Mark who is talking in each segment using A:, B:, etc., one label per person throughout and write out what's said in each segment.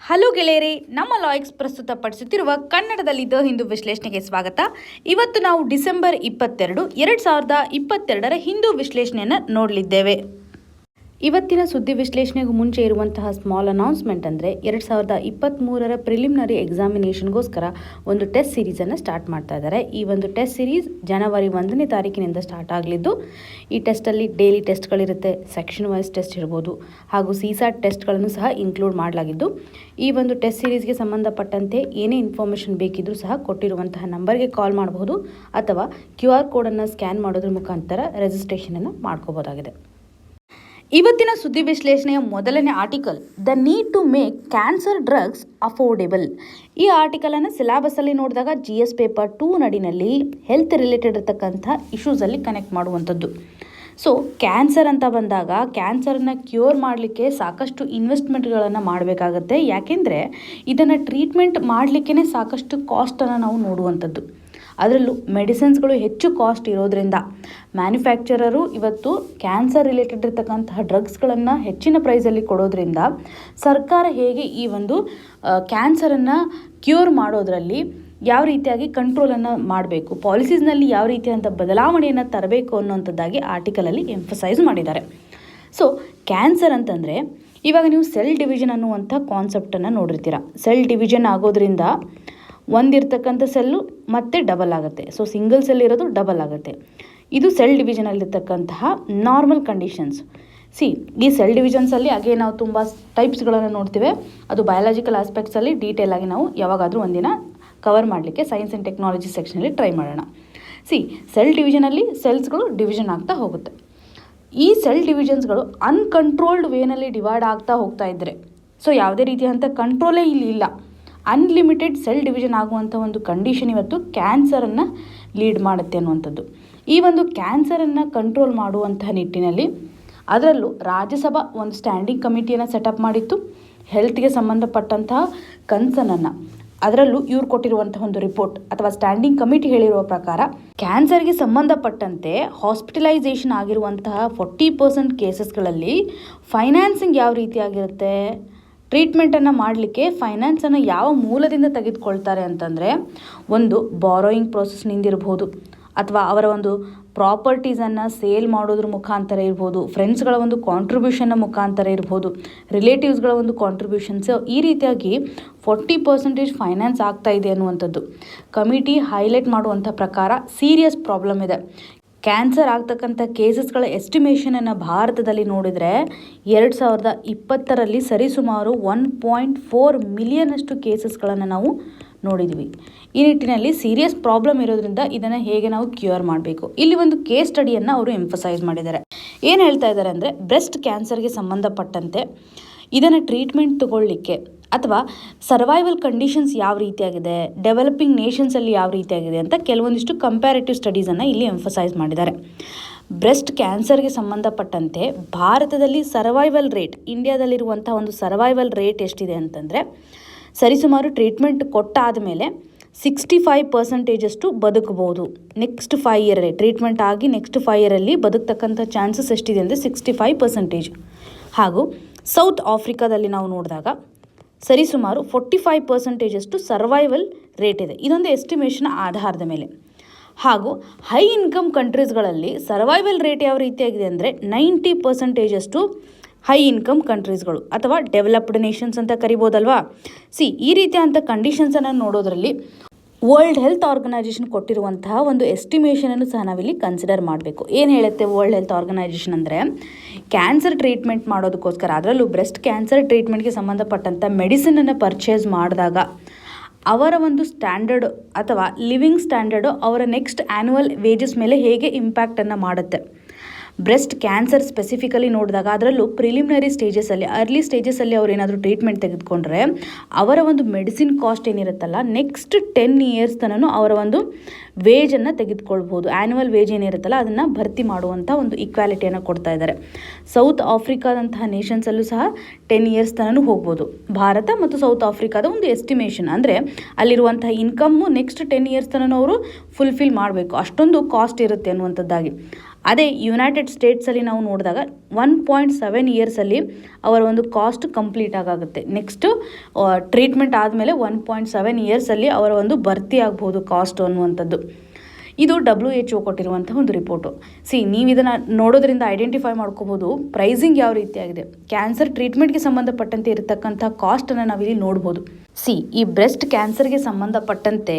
A: Hello ಗೆಳೆಯರೇ, ನಮ್ಮ ಲಾಯಕ್ಸ್ ಪ್ರಸ್ತುತಪಡಿಸುತ್ತಿರುವ ಕನ್ನಡದಲ್ಲಿ ದ ಹಿಂದೂ ವಿಶ್ಲೇಷಣೆಗೆ ಸ್ವಾಗತ. ಇವತ್ತು ನಾವು ಡಿಸೆಂಬರ್ 22, 2022 ಹಿಂದೂ ವಿಶ್ಲೇಷಣೆಯನ್ನು ನೋಡಲಿದ್ದೇವೆ. ಇವತ್ತಿನ ಸುದ್ದಿ ವಿಶ್ಲೇಷಣೆಗೂ ಮುಂಚೆ ಇರುವಂತಹ ಸ್ಮಾಲ್ ಅನೌನ್ಸ್ಮೆಂಟ್ ಅಂದರೆ 2023 ಪ್ರಿಲಿಮಿನರಿ ಎಕ್ಸಾಮಿನೇಷನ್ಗೋಸ್ಕರ ಒಂದು ಟೆಸ್ಟ್ ಸೀರೀಸನ್ನು ಸ್ಟಾರ್ಟ್ ಮಾಡ್ತಾ ಇದ್ದಾರೆ. ಈ ಒಂದು ಟೆಸ್ಟ್ ಸೀರೀಸ್ ಜನವರಿ 1ನೇ ತಾರೀಕಿನಿಂದ ಸ್ಟಾರ್ಟ್ ಆಗಲಿದ್ದು, ಈ ಟೆಸ್ಟಲ್ಲಿ ಡೈಲಿ ಟೆಸ್ಟ್ಗಳಿರುತ್ತೆ, ಸೆಕ್ಷನ್ ವೈಸ್ ಟೆಸ್ಟ್ ಇರ್ಬೋದು, ಹಾಗೂ ಸಿಸಾಟ್ ಟೆಸ್ಟ್ಗಳನ್ನು ಸಹ ಇನ್ಕ್ಲೂಡ್ ಮಾಡಲಾಗಿದ್ದು, ಈ ಒಂದು ಟೆಸ್ಟ್ ಸೀರೀಸ್ಗೆ ಸಂಬಂಧಪಟ್ಟಂತೆ ಏನೇ ಇನ್ಫಾರ್ಮೇಷನ್ ಬೇಕಿದ್ರೂ ಸಹ ಕೊಟ್ಟಿರುವಂತಹ ನಂಬರ್ಗೆ ಕಾಲ್ ಮಾಡಬಹುದು ಅಥವಾ QR ಕೋಡನ್ನು ಸ್ಕ್ಯಾನ್ ಮಾಡೋದ್ರ ಮುಖಾಂತರ ರಿಜಿಸ್ಟ್ರೇಷನನ್ನು ಮಾಡ್ಕೋಬೋದಾಗಿದೆ. ಇವತ್ತಿನ ಸುದ್ದಿ ವಿಶ್ಲೇಷಣೆಯ ಮೊದಲನೇ article, the need to make cancer drugs affordable. ಈ ಆರ್ಟಿಕಲನ್ನು ಸಿಲೆಬಸ್ಸಲ್ಲಿ ನೋಡಿದಾಗ GS ಪೇಪರ್ 2 ನಡಿನಲ್ಲಿ ಹೆಲ್ತ್ ರಿಲೇಟೆಡ್ ಇರತಕ್ಕಂಥ ಇಶ್ಯೂಸಲ್ಲಿ ಕನೆಕ್ಟ್ ಮಾಡುವಂಥದ್ದು. ಸೊ ಕ್ಯಾನ್ಸರ್ ಅಂತ ಬಂದಾಗ ಕ್ಯಾನ್ಸರನ್ನು ಕ್ಯೂರ್ ಮಾಡಲಿಕ್ಕೆ ಸಾಕಷ್ಟು ಇನ್ವೆಸ್ಟ್ಮೆಂಟ್ಗಳನ್ನು ಮಾಡಬೇಕಾಗತ್ತೆ. ಯಾಕೆಂದರೆ ಇದನ್ನು ಟ್ರೀಟ್ಮೆಂಟ್ ಮಾಡಲಿಕ್ಕೇ ಸಾಕಷ್ಟು ಕಾಸ್ಟನ್ನು ನಾವು ನೋಡುವಂಥದ್ದು. ಅದರಲ್ಲೂ ಮೆಡಿಸಿನ್ಸ್ಗಳು ಹೆಚ್ಚು ಕಾಸ್ಟ್ ಇರೋದ್ರಿಂದ ಮ್ಯಾನುಫ್ಯಾಕ್ಚರರು ಇವತ್ತು ಕ್ಯಾನ್ಸರ್ ರಿಲೇಟೆಡ್ ಇರತಕ್ಕಂತಹ ಡ್ರಗ್ಸ್ಗಳನ್ನು ಹೆಚ್ಚಿನ ಪ್ರೈಸಲ್ಲಿ ಕೊಡೋದ್ರಿಂದ ಸರ್ಕಾರ ಹೇಗೆ ಈ ಒಂದು ಕ್ಯಾನ್ಸರನ್ನು ಕ್ಯೂರ್ ಮಾಡೋದರಲ್ಲಿ ಯಾವ ರೀತಿಯಾಗಿ ಕಂಟ್ರೋಲನ್ನು ಮಾಡಬೇಕು, ಪಾಲಿಸೀಸ್ನಲ್ಲಿ ಯಾವ ರೀತಿಯಾದಂಥ ಬದಲಾವಣೆಯನ್ನು ತರಬೇಕು ಅನ್ನೋಂಥದ್ದಾಗಿ ಆರ್ಟಿಕಲಲ್ಲಿ ಎಂಫಸೈಸ್ ಮಾಡಿದ್ದಾರೆ. ಸೊ ಕ್ಯಾನ್ಸರ್ ಅಂತಂದರೆ ಇವಾಗ ನೀವು ಸೆಲ್ ಡಿವಿಷನ್ ಅನ್ನುವಂಥ ಕಾನ್ಸೆಪ್ಟನ್ನು ನೋಡಿರ್ತೀರ. ಸೆಲ್ ಡಿವಿಷನ್ ಆಗೋದ್ರಿಂದ ಒಂದಿರ್ತಕ್ಕಂಥ ಸೆಲ್ಲು ಮತ್ತೆ ಡಬಲ್ ಆಗುತ್ತೆ. ಸೊ ಸಿಂಗಲ್ ಸೆಲ್ ಇರೋದು ಡಬಲ್ ಆಗುತ್ತೆ. ಇದು ಸೆಲ್ ಡಿವಿಷನಲ್ಲಿರ್ತಕ್ಕಂತಹ ನಾರ್ಮಲ್ ಕಂಡೀಷನ್ಸ್. ಈ ಸೆಲ್ ಡಿವಿಷನ್ಸಲ್ಲಿ ಹಾಗೆ ನಾವು ತುಂಬ ಟೈಪ್ಸ್ಗಳನ್ನು ನೋಡ್ತೀವಿ. ಅದು ಬಯಾಲಜಿಕಲ್ ಆಸ್ಪೆಕ್ಟ್ಸಲ್ಲಿ ಡೀಟೇಲ್ ಆಗಿ ನಾವು ಯಾವಾಗಾದರೂ ಒಂದಿನ ಕವರ್ ಮಾಡಲಿಕ್ಕೆ ಸೈನ್ಸ್ ಆ್ಯಂಡ್ ಟೆಕ್ನಾಲಜಿ ಸೆಕ್ಷನಲ್ಲಿ ಟ್ರೈ ಮಾಡೋಣ. ಸೆಲ್ ಡಿವಿಷನಲ್ಲಿ ಸೆಲ್ಸ್ಗಳು ಡಿವಿಷನ್ ಆಗ್ತಾ ಹೋಗುತ್ತೆ. ಈ ಸೆಲ್ ಡಿವಿಷನ್ಸ್ಗಳು ಅನ್ಕಂಟ್ರೋಲ್ಡ್ ವೇನಲ್ಲಿ ಡಿವೈಡ್ ಆಗ್ತಾ ಹೋಗ್ತಾ ಇದ್ದರೆ, ಸೊ ಯಾವುದೇ ರೀತಿಯಾದಂಥ ಕಂಟ್ರೋಲೇ ಇಲ್ಲಿ ಇಲ್ಲ, ಅನ್ಲಿಮಿಟೆಡ್ ಸೆಲ್ ಡಿವಿಷನ್ ಆಗುವಂಥ ಒಂದು ಕಂಡೀಷನ್ ಇವತ್ತು ಕ್ಯಾನ್ಸರನ್ನು ಲೀಡ್ ಮಾಡುತ್ತೆ ಅನ್ನುವಂಥದ್ದು. ಈ ಒಂದು ಕ್ಯಾನ್ಸರನ್ನು ಕಂಟ್ರೋಲ್ ಮಾಡುವಂತಹ ನಿಟ್ಟಿನಲ್ಲಿ ಅದರಲ್ಲೂ ರಾಜ್ಯಸಭಾ ಒಂದು ಸ್ಟ್ಯಾಂಡಿಂಗ್ ಕಮಿಟಿಯನ್ನು ಸೆಟಪ್ ಮಾಡಿತ್ತು. ಹೆಲ್ತ್ಗೆ ಸಂಬಂಧಪಟ್ಟಂತಹ ಕನ್ಸರ್ನನ್ನು, ಅದರಲ್ಲೂ ಇವ್ರು ಕೊಟ್ಟಿರುವಂತಹ ಒಂದು ರಿಪೋರ್ಟ್ ಅಥವಾ ಸ್ಟ್ಯಾಂಡಿಂಗ್ ಕಮಿಟಿ ಹೇಳಿರುವ ಪ್ರಕಾರ ಕ್ಯಾನ್ಸರ್ಗೆ ಸಂಬಂಧಪಟ್ಟಂತೆ ಹಾಸ್ಪಿಟಲೈಸೇಷನ್ ಆಗಿರುವಂತಹ 40% ಕೇಸಸ್ಗಳಲ್ಲಿ ಫೈನಾನ್ಸಿಂಗ್ ಯಾವ ರೀತಿಯಾಗಿರುತ್ತೆ, ಟ್ರೀಟ್ಮೆಂಟನ್ನು ಮಾಡಲಿಕ್ಕೆ ಫೈನಾನ್ಸನ್ನು ಯಾವ ಮೂಲದಿಂದ ತೆಗೆದುಕೊಳ್ತಾರೆ ಅಂತಂದರೆ, ಒಂದು ಬಾರೋಯಿಂಗ್ ಪ್ರೋಸೆಸ್ನಿಂದಿರ್ಬೋದು, ಅಥವಾ ಅವರ ಒಂದು ಪ್ರಾಪರ್ಟೀಸನ್ನು ಸೇಲ್ ಮಾಡೋದ್ರ ಮುಖಾಂತರ ಇರ್ಬೋದು, ಫ್ರೆಂಡ್ಸ್ಗಳ ಒಂದು ಕಾಂಟ್ರಿಬ್ಯೂಷನ್ನ ಮುಖಾಂತರ ಇರ್ಬೋದು, ರಿಲೇಟಿವ್ಸ್ಗಳ ಒಂದು ಕಾಂಟ್ರಿಬ್ಯೂಷನ್ಸ್, ಈ ರೀತಿಯಾಗಿ 40% ಫೈನಾನ್ಸ್ ಆಗ್ತಾ ಇದೆ ಅನ್ನುವಂಥದ್ದು ಕಮಿಟಿ ಹೈಲೈಟ್ ಮಾಡುವಂಥ ಪ್ರಕಾರ ಸೀರಿಯಸ್ ಪ್ರಾಬ್ಲಮ್ ಇದೆ. ಕ್ಯಾನ್ಸರ್ ಆಗ್ತಕ್ಕಂಥ ಕೇಸಸ್ಗಳ ಎಸ್ಟಿಮೇಷನನ್ನು ಭಾರತದಲ್ಲಿ ನೋಡಿದರೆ 2020ರಲ್ಲಿ ಸರಿಸುಮಾರು 1.4 ಮಿಲಿಯನಷ್ಟು ಕೇಸಸ್ಗಳನ್ನು ನಾವು ನೋಡಿದ್ವಿ. ಈ ನಿಟ್ಟಿನಲ್ಲಿ ಸೀರಿಯಸ್ ಪ್ರಾಬ್ಲಮ್ ಇರೋದ್ರಿಂದ ಇದನ್ನು ಹೇಗೆ ನಾವು ಕ್ಯೂರ್ ಮಾಡಬೇಕು, ಇಲ್ಲಿ ಒಂದು ಕೇಸ್ ಸ್ಟಡಿಯನ್ನು ಅವರು ಎಂಫಸೈಸ್ ಮಾಡಿದ್ದಾರೆ. ಏನು ಹೇಳ್ತಾ ಇದ್ದಾರೆ ಅಂದರೆ, ಬ್ರೆಸ್ಟ್ ಕ್ಯಾನ್ಸರ್ಗೆ ಸಂಬಂಧಪಟ್ಟಂತೆ ಇದನ್ನು ಟ್ರೀಟ್ಮೆಂಟ್ ತಗೊಳ್ಳಿಕ್ಕೆ ಅಥವಾ ಸರ್ವೈವಲ್ ಕಂಡೀಷನ್ಸ್ ಯಾವ ರೀತಿಯಾಗಿದೆ, ಡೆವಲಪಿಂಗ್ ನೇಷನ್ಸಲ್ಲಿ ಯಾವ ರೀತಿಯಾಗಿದೆ ಅಂತ ಕೆಲವೊಂದಿಷ್ಟು ಕಂಪ್ಯಾರಿಟಿವ್ ಸ್ಟಡೀಸನ್ನು ಇಲ್ಲಿ ಎಂಫಸೈಸ್ ಮಾಡಿದ್ದಾರೆ. ಬ್ರೆಸ್ಟ್ ಕ್ಯಾನ್ಸರ್ಗೆ ಸಂಬಂಧಪಟ್ಟಂತೆ ಭಾರತದಲ್ಲಿ ಸರ್ವೈವಲ್ ರೇಟ್, ಇಂಡಿಯಾದಲ್ಲಿರುವಂಥ ಒಂದು ಸರ್ವೈವಲ್ ರೇಟ್ ಎಷ್ಟಿದೆ ಅಂತಂದರೆ, ಸರಿಸುಮಾರು ಟ್ರೀಟ್ಮೆಂಟ್ ಕೊಟ್ಟಾದ ಮೇಲೆ 65% ಬದುಕಬಹುದು. ನೆಕ್ಸ್ಟ್ 5 ಇಯರಲ್ಲಿ ಟ್ರೀಟ್ಮೆಂಟ್ ಆಗಿ ನೆಕ್ಸ್ಟ್ 5 ಇಯರಲ್ಲಿ ಬದುಕ್ತಕ್ಕಂಥ ಚಾನ್ಸಸ್ ಎಷ್ಟಿದೆ ಅಂದರೆ 65%. ಹಾಗೂ ಸೌತ್ ಆಫ್ರಿಕಾದಲ್ಲಿ ನಾವು ನೋಡಿದಾಗ ಸರಿಸುಮಾರು 45% ಸರ್ವೈವಲ್ ರೇಟ್ ಇದೆ. ಇದೊಂದು ಎಸ್ಟಿಮೇಷನ್ ಆಧಾರದ ಮೇಲೆ. ಹಾಗೂ ಹೈ ಇನ್ಕಮ್ ಕಂಟ್ರೀಸ್ಗಳಲ್ಲಿ ಸರ್ವೈವಲ್ ರೇಟ್ ಯಾವ ರೀತಿಯಾಗಿದೆ ಅಂದರೆ 90% ಹೈ ಇನ್ಕಮ್ ಕಂಟ್ರೀಸ್ಗಳು ಅಥವಾ ಡೆವಲಪ್ಡ್ ನೇಷನ್ಸ್ ಅಂತ ಕರಿಬೋದಲ್ವಾ. ಈ ರೀತಿಯಾದಂಥ ಕಂಡೀಷನ್ಸನ್ನು ನೋಡೋದ್ರಲ್ಲಿ ವರ್ಲ್ಡ್ ಹೆಲ್ತ್ ಆರ್ಗನೈಜೇಷನ್ ಕೊಟ್ಟಿರುವಂತಹ ಒಂದು ಎಸ್ಟಿಮೇಷನನ್ನು ಸಹ ನಾವಿಲ್ಲಿ ಕನ್ಸಿಡರ್ ಮಾಡಬೇಕು. ಏನು ಹೇಳುತ್ತೆ ವರ್ಲ್ಡ್ ಹೆಲ್ತ್ ಆರ್ಗನೈಜೇಷನ್ ಅಂದರೆ, ಕ್ಯಾನ್ಸರ್ ಟ್ರೀಟ್ಮೆಂಟ್ ಮಾಡೋದಕ್ಕೋಸ್ಕರ, ಅದರಲ್ಲೂ ಬ್ರೆಸ್ಟ್ ಕ್ಯಾನ್ಸರ್ ಟ್ರೀಟ್ಮೆಂಟ್ಗೆ ಸಂಬಂಧಪಟ್ಟಂಥ ಮೆಡಿಸಿನನ್ನು ಪರ್ಚೇಸ್ ಮಾಡಿದಾಗ ಅವರ ಒಂದು ಸ್ಟ್ಯಾಂಡರ್ಡ್ ಅಥವಾ ಲಿವಿಂಗ್ ಸ್ಟ್ಯಾಂಡರ್ಡು ಅವರ ನೆಕ್ಸ್ಟ್ ಆ್ಯನ್ಯುವಲ್ ವೇಜಸ್ ಮೇಲೆ ಹೇಗೆ ಇಂಪ್ಯಾಕ್ಟನ್ನು ಮಾಡುತ್ತೆ. ಬ್ರೆಸ್ಟ್ ಕ್ಯಾನ್ಸರ್ ಸ್ಪೆಸಿಫಿಕಲಿ ನೋಡಿದಾಗ ಅದರಲ್ಲೂ ಪ್ರಿಲಿಮಿನರಿ ಸ್ಟೇಜಸಲ್ಲಿ, ಅರ್ಲಿ ಸ್ಟೇಜಸಲ್ಲಿ ಅವ್ರು ಏನಾದರೂ ಟ್ರೀಟ್ಮೆಂಟ್ ತೆಗೆದುಕೊಂಡ್ರೆ ಅವರ ಒಂದು ಮೆಡಿಸಿನ್ ಕಾಸ್ಟ್ ಏನಿರುತ್ತಲ್ಲ, ನೆಕ್ಸ್ಟ್ 10 ಇಯರ್ಸ್ ತನಕ ಅವರ ಒಂದು ವೇಜನ್ನು ತೆಗೆದುಕೊಳ್ಬೋದು. ಆ್ಯನ್ಯುವಲ್ ವೇಜ್ ಏನಿರುತ್ತಲ್ಲ ಅದನ್ನು ಭರ್ತಿ ಮಾಡುವಂಥ ಒಂದು ಈಕ್ವಾಲಿಟಿಯನ್ನು ಕೊಡ್ತಾ ಇದ್ದಾರೆ. ಸೌತ್ ಆಫ್ರಿಕಾದಂತಹ ನೇಷನ್ಸಲ್ಲೂ ಸಹ 10 ಇಯರ್ಸ್ ತನಕ ಹೋಗ್ಬೋದು. ಭಾರತ ಮತ್ತು ಸೌತ್ ಆಫ್ರಿಕಾದ ಒಂದು ಎಸ್ಟಿಮೇಷನ್ ಅಂದರೆ ಅಲ್ಲಿರುವಂತಹ ಇನ್ಕಮ್ಮು ನೆಕ್ಸ್ಟ್ 10 ಇಯರ್ಸ್ ತನಕ ಅವರು ಫುಲ್ಫಿಲ್ ಮಾಡಬೇಕು, ಅಷ್ಟೊಂದು ಕಾಸ್ಟ್ ಇರುತ್ತೆ ಅನ್ನುವಂಥದ್ದಾಗಿ. ಅದೇ ಯುನೈಟೆಡ್ ಸ್ಟೇಟ್ಸಲ್ಲಿ ನಾವು ನೋಡಿದಾಗ 1.7 ಇಯರ್ಸಲ್ಲಿ ಅವರ ಒಂದು ಕಾಸ್ಟ್ ಕಂಪ್ಲೀಟ್ ಆಗುತ್ತೆ. ನೆಕ್ಸ್ಟು ಟ್ರೀಟ್ಮೆಂಟ್ ಆದಮೇಲೆ 1.7 ಇಯರ್ಸಲ್ಲಿ ಅವರ ಒಂದು ಭರ್ತಿ ಆಗ್ಬೋದು ಕಾಸ್ಟ್ ಅನ್ನುವಂಥದ್ದು. ಇದು WHO ಕೊಟ್ಟಿರುವಂಥ ಒಂದು ರಿಪೋರ್ಟು. ನೀವು ಇದನ್ನು ನೋಡೋದ್ರಿಂದ ಐಡೆಂಟಿಫೈ ಮಾಡ್ಕೋಬೋದು ಪ್ರೈಸಿಂಗ್ ಯಾವ ರೀತಿಯಾಗಿದೆ. ಕ್ಯಾನ್ಸರ್ ಟ್ರೀಟ್ಮೆಂಟ್ಗೆ ಸಂಬಂಧಪಟ್ಟಂತೆ ಇರತಕ್ಕಂಥ ಕಾಸ್ಟನ್ನು ನಾವಿಲ್ಲಿ ನೋಡ್ಬೋದು. ಈ ಬ್ರೆಸ್ಟ್ ಕ್ಯಾನ್ಸರ್ಗೆ ಸಂಬಂಧಪಟ್ಟಂತೆ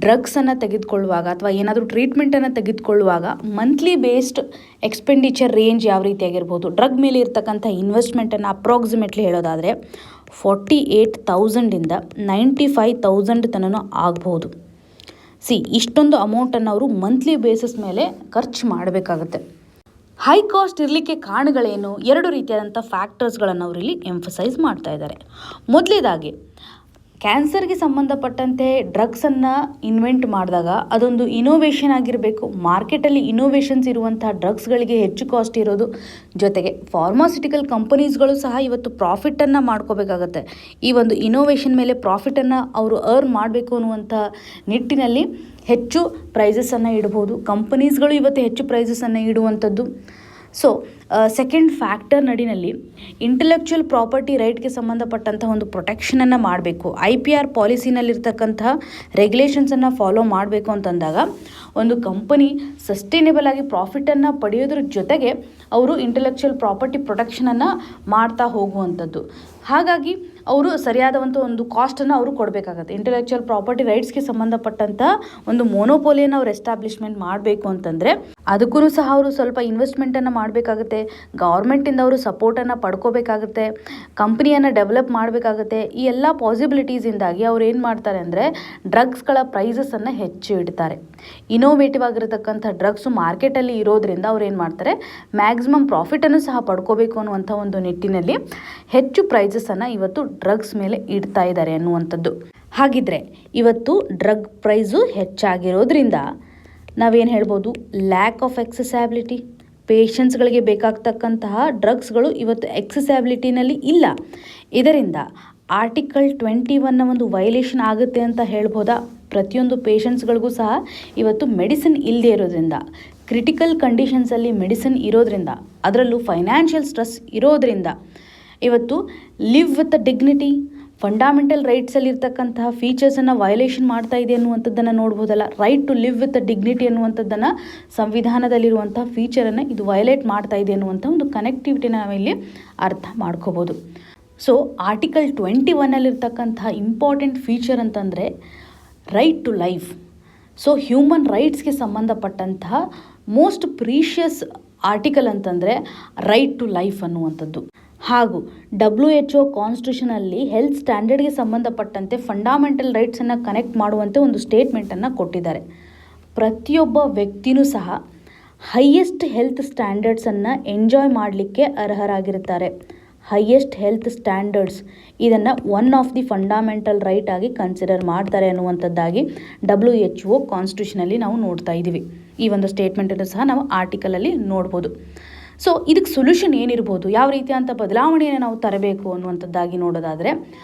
A: ಡ್ರಗ್ಸನ್ನು ತೆಗೆದುಕೊಳ್ಳುವಾಗ ಅಥವಾ ಏನಾದರೂ ಟ್ರೀಟ್ಮೆಂಟನ್ನು ತೆಗೆದುಕೊಳ್ಳುವಾಗ ಮಂತ್ಲಿ ಬೇಸ್ಡ್ ಎಕ್ಸ್ಪೆಂಡಿಚರ್ ರೇಂಜ್ ಯಾವ ರೀತಿಯಾಗಿರ್ಬೋದು. ಡ್ರಗ್ ಮೇಲೆ ಇರ್ತಕ್ಕಂಥ ಇನ್ವೆಸ್ಟ್ಮೆಂಟನ್ನು ಅಪ್ರಾಕ್ಸಿಮೇಟ್ಲಿ ಹೇಳೋದಾದರೆ 48,000 95,000 ತನಕ ಆಗ್ಬೋದು. ಇಷ್ಟೊಂದು ಅಮೌಂಟನ್ನು ಅವರು ಮಂತ್ಲಿ ಬೇಸಿಸ್ ಮೇಲೆ ಖರ್ಚು ಮಾಡಬೇಕಾಗುತ್ತೆ. ಹೈ ಕಾಸ್ಟ್ ಇರಲಿಕ್ಕೆ ಕಾರಣಗಳೇನು? 2 ರೀತಿಯಾದಂಥ ಫ್ಯಾಕ್ಟರ್ಸ್ಗಳನ್ನು ಅವರು ಇಲ್ಲಿ ಎಂಫಸೈಸ್ ಮಾಡ್ತಾ ಇದ್ದಾರೆ. ಮೊದಲೇದಾಗಿ ಕ್ಯಾನ್ಸರ್ಗೆ ಸಂಬಂಧಪಟ್ಟಂತೆ ಡ್ರಗ್ಸನ್ನು ಇನ್ವೆಂಟ್ ಮಾಡಿದಾಗ ಅದೊಂದು ಇನೋವೇಷನ್ ಆಗಿರಬೇಕು. ಮಾರ್ಕೆಟಲ್ಲಿ ಇನೋವೇಷನ್ಸ್ ಇರುವಂಥ ಡ್ರಗ್ಸ್ಗಳಿಗೆ ಹೆಚ್ಚು ಕಾಸ್ಟ್ ಇರೋದು. ಜೊತೆಗೆ ಫಾರ್ಮಾಸ್ಯೂಟಿಕಲ್ ಕಂಪನೀಸ್ಗಳು ಸಹ ಇವತ್ತು ಪ್ರಾಫಿಟನ್ನು ಮಾಡ್ಕೋಬೇಕಾಗತ್ತೆ. ಈ ಒಂದು ಇನೋವೇಷನ್ ಮೇಲೆ ಪ್ರಾಫಿಟನ್ನು ಅವರು ಅರ್ನ್ ಮಾಡಬೇಕು ಅನ್ನುವಂಥ ನಿಟ್ಟಿನಲ್ಲಿ ಹೆಚ್ಚು ಪ್ರೈಸಸನ್ನು ಇಡ್ಬೋದು. ಕಂಪನೀಸ್ಗಳು ಇವತ್ತು ಹೆಚ್ಚು ಪ್ರೈಸಸನ್ನು ಇಡುವಂಥದ್ದು. ಸೆಕೆಂಡ್ ಫ್ಯಾಕ್ಟರ್ ನಡಿನಲ್ಲಿ ಇಂಟೆಲೆಕ್ಚುಯಲ್ ಪ್ರಾಪರ್ಟಿ ರೈಟ್ಗೆ ಸಂಬಂಧಪಟ್ಟಂಥ ಒಂದು ಪ್ರೊಟೆಕ್ಷನನ್ನು ಮಾಡಬೇಕು. IPR ಪಾಲಿಸಿನಲ್ಲಿರ್ತಕ್ಕಂಥ ರೆಗ್ಯುಲೇಷನ್ಸನ್ನು ಫಾಲೋ ಮಾಡಬೇಕು ಅಂತಂದಾಗ ಒಂದು ಕಂಪನಿ ಸಸ್ಟೈನೇಬಲ್ ಆಗಿ ಪ್ರಾಫಿಟನ್ನು ಪಡೆಯೋದ್ರ ಜೊತೆಗೆ ಅವರು ಇಂಟೆಲೆಕ್ಚುಯಲ್ ಪ್ರಾಪರ್ಟಿ ಪ್ರೊಟೆಕ್ಷನನ್ನು ಮಾಡ್ತಾ ಹೋಗುವಂಥದ್ದು. ಹಾಗಾಗಿ ಅವರು ಸರಿಯಾದಂಥ ಒಂದು ಕಾಸ್ಟನ್ನು ಅವರು ಕೊಡಬೇಕಾಗತ್ತೆ. ಇಂಟೆಲೆಕ್ಚುಯಲ್ ಪ್ರಾಪರ್ಟಿ ರೈಟ್ಸ್ಗೆ ಸಂಬಂಧಪಟ್ಟಂಥ ಒಂದು ಮೊನೋಪೋಲಿಯನ್ನು ಅವ್ರು ಎಸ್ಟಾಬ್ಲಿಷ್ಮೆಂಟ್ ಮಾಡಬೇಕು ಅಂತಂದರೆ ಅದಕ್ಕೂ ಸಹ ಅವರು ಸ್ವಲ್ಪ ಇನ್ವೆಸ್ಟ್ಮೆಂಟನ್ನು ಮಾಡಬೇಕಾಗುತ್ತೆ. ಗೌರ್ಮೆಂಟಿಂದ ಅವರು ಸಪೋರ್ಟನ್ನು ಪಡ್ಕೋಬೇಕಾಗುತ್ತೆ. ಕಂಪ್ನಿಯನ್ನು ಡೆವಲಪ್ ಮಾಡಬೇಕಾಗುತ್ತೆ. ಈ ಎಲ್ಲ ಪಾಸಿಬಿಲಿಟೀಸಿಂದಾಗಿ ಅವ್ರು ಏನು ಮಾಡ್ತಾರೆ ಅಂದರೆ ಡ್ರಗ್ಸ್ಗಳ ಪ್ರೈಸಸನ್ನು ಹೆಚ್ಚು ಇಡ್ತಾರೆ. ಇನೋವೇಟಿವ್ ಆಗಿರತಕ್ಕಂಥ ಡ್ರಗ್ಸು ಮಾರ್ಕೆಟಲ್ಲಿ ಇರೋದ್ರಿಂದ ಅವ್ರು ಏನು ಮಾಡ್ತಾರೆ ಮ್ಯಾಕ್ಸಿಮಮ್ ಪ್ರಾಫಿಟನ್ನು ಸಹ ಪಡ್ಕೋಬೇಕು ಅನ್ನುವಂಥ ಒಂದು ನಿಟ್ಟಿನಲ್ಲಿ ಹೆಚ್ಚು ಪ್ರೈಸಸನ್ನು ಇವತ್ತು ಡ್ರಗ್ಸ್ ಮೇಲೆ ಇಡ್ತಾ ಇದ್ದಾರೆ ಅನ್ನುವಂಥದ್ದು. ಹಾಗಿದ್ರೆ ಇವತ್ತು ಡ್ರಗ್ ಪ್ರೈಸು ಹೆಚ್ಚಾಗಿರೋದ್ರಿಂದ ನಾವೇನು ಹೇಳ್ಬೋದು, ಲ್ಯಾಕ್ ಆಫ್ ಎಕ್ಸೆಸಬಿಲಿಟಿ. ಪೇಷಂಟ್ಸ್ಗಳಿಗೆ ಬೇಕಾಗ್ತಕ್ಕಂತಹ ಡ್ರಗ್ಸ್ಗಳು ಇವತ್ತು ಎಕ್ಸೆಸಬಿಲಿಟಿನಲ್ಲಿ ಇಲ್ಲ. ಇದರಿಂದ ಆರ್ಟಿಕಲ್ 21 ಒಂದು ವೈಲೇಷನ್ ಆಗುತ್ತೆ ಅಂತ ಹೇಳ್ಬೋದಾ? ಪ್ರತಿಯೊಂದು ಪೇಷಂಟ್ಸ್ಗಳಿಗೂ ಸಹ ಇವತ್ತು ಮೆಡಿಸಿನ್ ಇಲ್ಲದೆ ಇರೋದ್ರಿಂದ, ಕ್ರಿಟಿಕಲ್ ಕಂಡೀಷನ್ಸಲ್ಲಿ ಮೆಡಿಸಿನ್ ಇರೋದ್ರಿಂದ, ಅದರಲ್ಲೂ ಫೈನಾನ್ಷಿಯಲ್ ಸ್ಟ್ರೆಸ್ ಇರೋದ್ರಿಂದ ಇವತ್ತು ಲಿವ್ ವಿತ್ ಡಿಗ್ನಿಟಿ, ಫಂಡಮೆಂಟಲ್ ರೈಟ್ಸಲ್ಲಿ ಇರ್ತಕ್ಕಂತಹ ಫೀಚರ್ಸನ್ನು ವೈಲೇಷನ್ ಮಾಡ್ತಾ ಇದೆ ಅನ್ನುವಂಥದ್ದನ್ನು ನೋಡ್ಬೋದಲ್ಲ. Right to live with dignity ಅನ್ನುವಂಥದ್ದನ್ನು ಸಂವಿಧಾನದಲ್ಲಿರುವಂಥ ಫೀಚರನ್ನು ಇದು ವೈಲೇಟ್ ಮಾಡ್ತಾ ಇದೆ ಅನ್ನುವಂಥ ಒಂದು ಕನೆಕ್ಟಿವಿಟಿನ ನಾವಿಲ್ಲಿ ಅರ್ಥ ಮಾಡ್ಕೋಬೋದು. ಆರ್ಟಿಕಲ್ 21 ಇಂಪಾರ್ಟೆಂಟ್ ಫೀಚರ್ ಅಂತಂದರೆ ರೈಟ್ ಟು ಲೈಫ್. ಹ್ಯೂಮನ್ ರೈಟ್ಸ್ಗೆ ಸಂಬಂಧಪಟ್ಟಂತಹ ಮೋಸ್ಟ್ ಪ್ರೀಷಿಯಸ್ ಆರ್ಟಿಕಲ್ ಅಂತಂದರೆ ರೈಟ್ ಟು ಲೈಫ್ ಅನ್ನುವಂಥದ್ದು. ಹಾಗೂ WHO ಕಾನ್ಸ್ಟಿಟ್ಯೂಷನಲ್ಲಿ ಹೆಲ್ತ್ ಸ್ಟ್ಯಾಂಡರ್ಡ್ಗೆ ಸಂಬಂಧಪಟ್ಟಂತೆ ಫಂಡಮೆಂಟಲ್ ರೈಟ್ಸನ್ನು ಕನೆಕ್ಟ್ ಮಾಡುವಂತೆ ಒಂದು ಸ್ಟೇಟ್ಮೆಂಟನ್ನು ಕೊಟ್ಟಿದ್ದಾರೆ. ಪ್ರತಿಯೊಬ್ಬ ವ್ಯಕ್ತಿಯೂ ಸಹ ಹೈಯೆಸ್ಟ್ ಹೆಲ್ತ್ ಸ್ಟ್ಯಾಂಡರ್ಡ್ಸನ್ನು ಎಂಜಾಯ್ ಮಾಡಲಿಕ್ಕೆ ಅರ್ಹರಾಗಿರ್ತಾರೆ. ಹೈಯೆಸ್ಟ್ ಹೆಲ್ತ್ ಸ್ಟ್ಯಾಂಡರ್ಡ್ಸ್ ಇದನ್ನು one of the fundamental right ಆಗಿ ಕನ್ಸಿಡರ್ ಮಾಡ್ತಾರೆ ಅನ್ನುವಂಥದ್ದಾಗಿ WHO ಕಾನ್ಸ್ಟಿಟ್ಯೂಷನಲ್ಲಿ ನಾವು ನೋಡ್ತಾ ಇದ್ದೀವಿ. ಈ ಒಂದು ಸ್ಟೇಟ್ಮೆಂಟನ್ನು ಸಹ ನಾವು ಆರ್ಟಿಕಲಲ್ಲಿ ನೋಡ್ಬೋದು. ಇದಕ್ಕೆ ಸೊಲ್ಯೂಷನ್ ಏನಿರ್ಬೋದು, ಯಾವ ರೀತಿಯಂಥ ಬದಲಾವಣೆಯನ್ನು ನಾವು ತರಬೇಕು ಅನ್ನುವಂಥದ್ದಾಗಿ ನೋಡೋದಾದರೆ,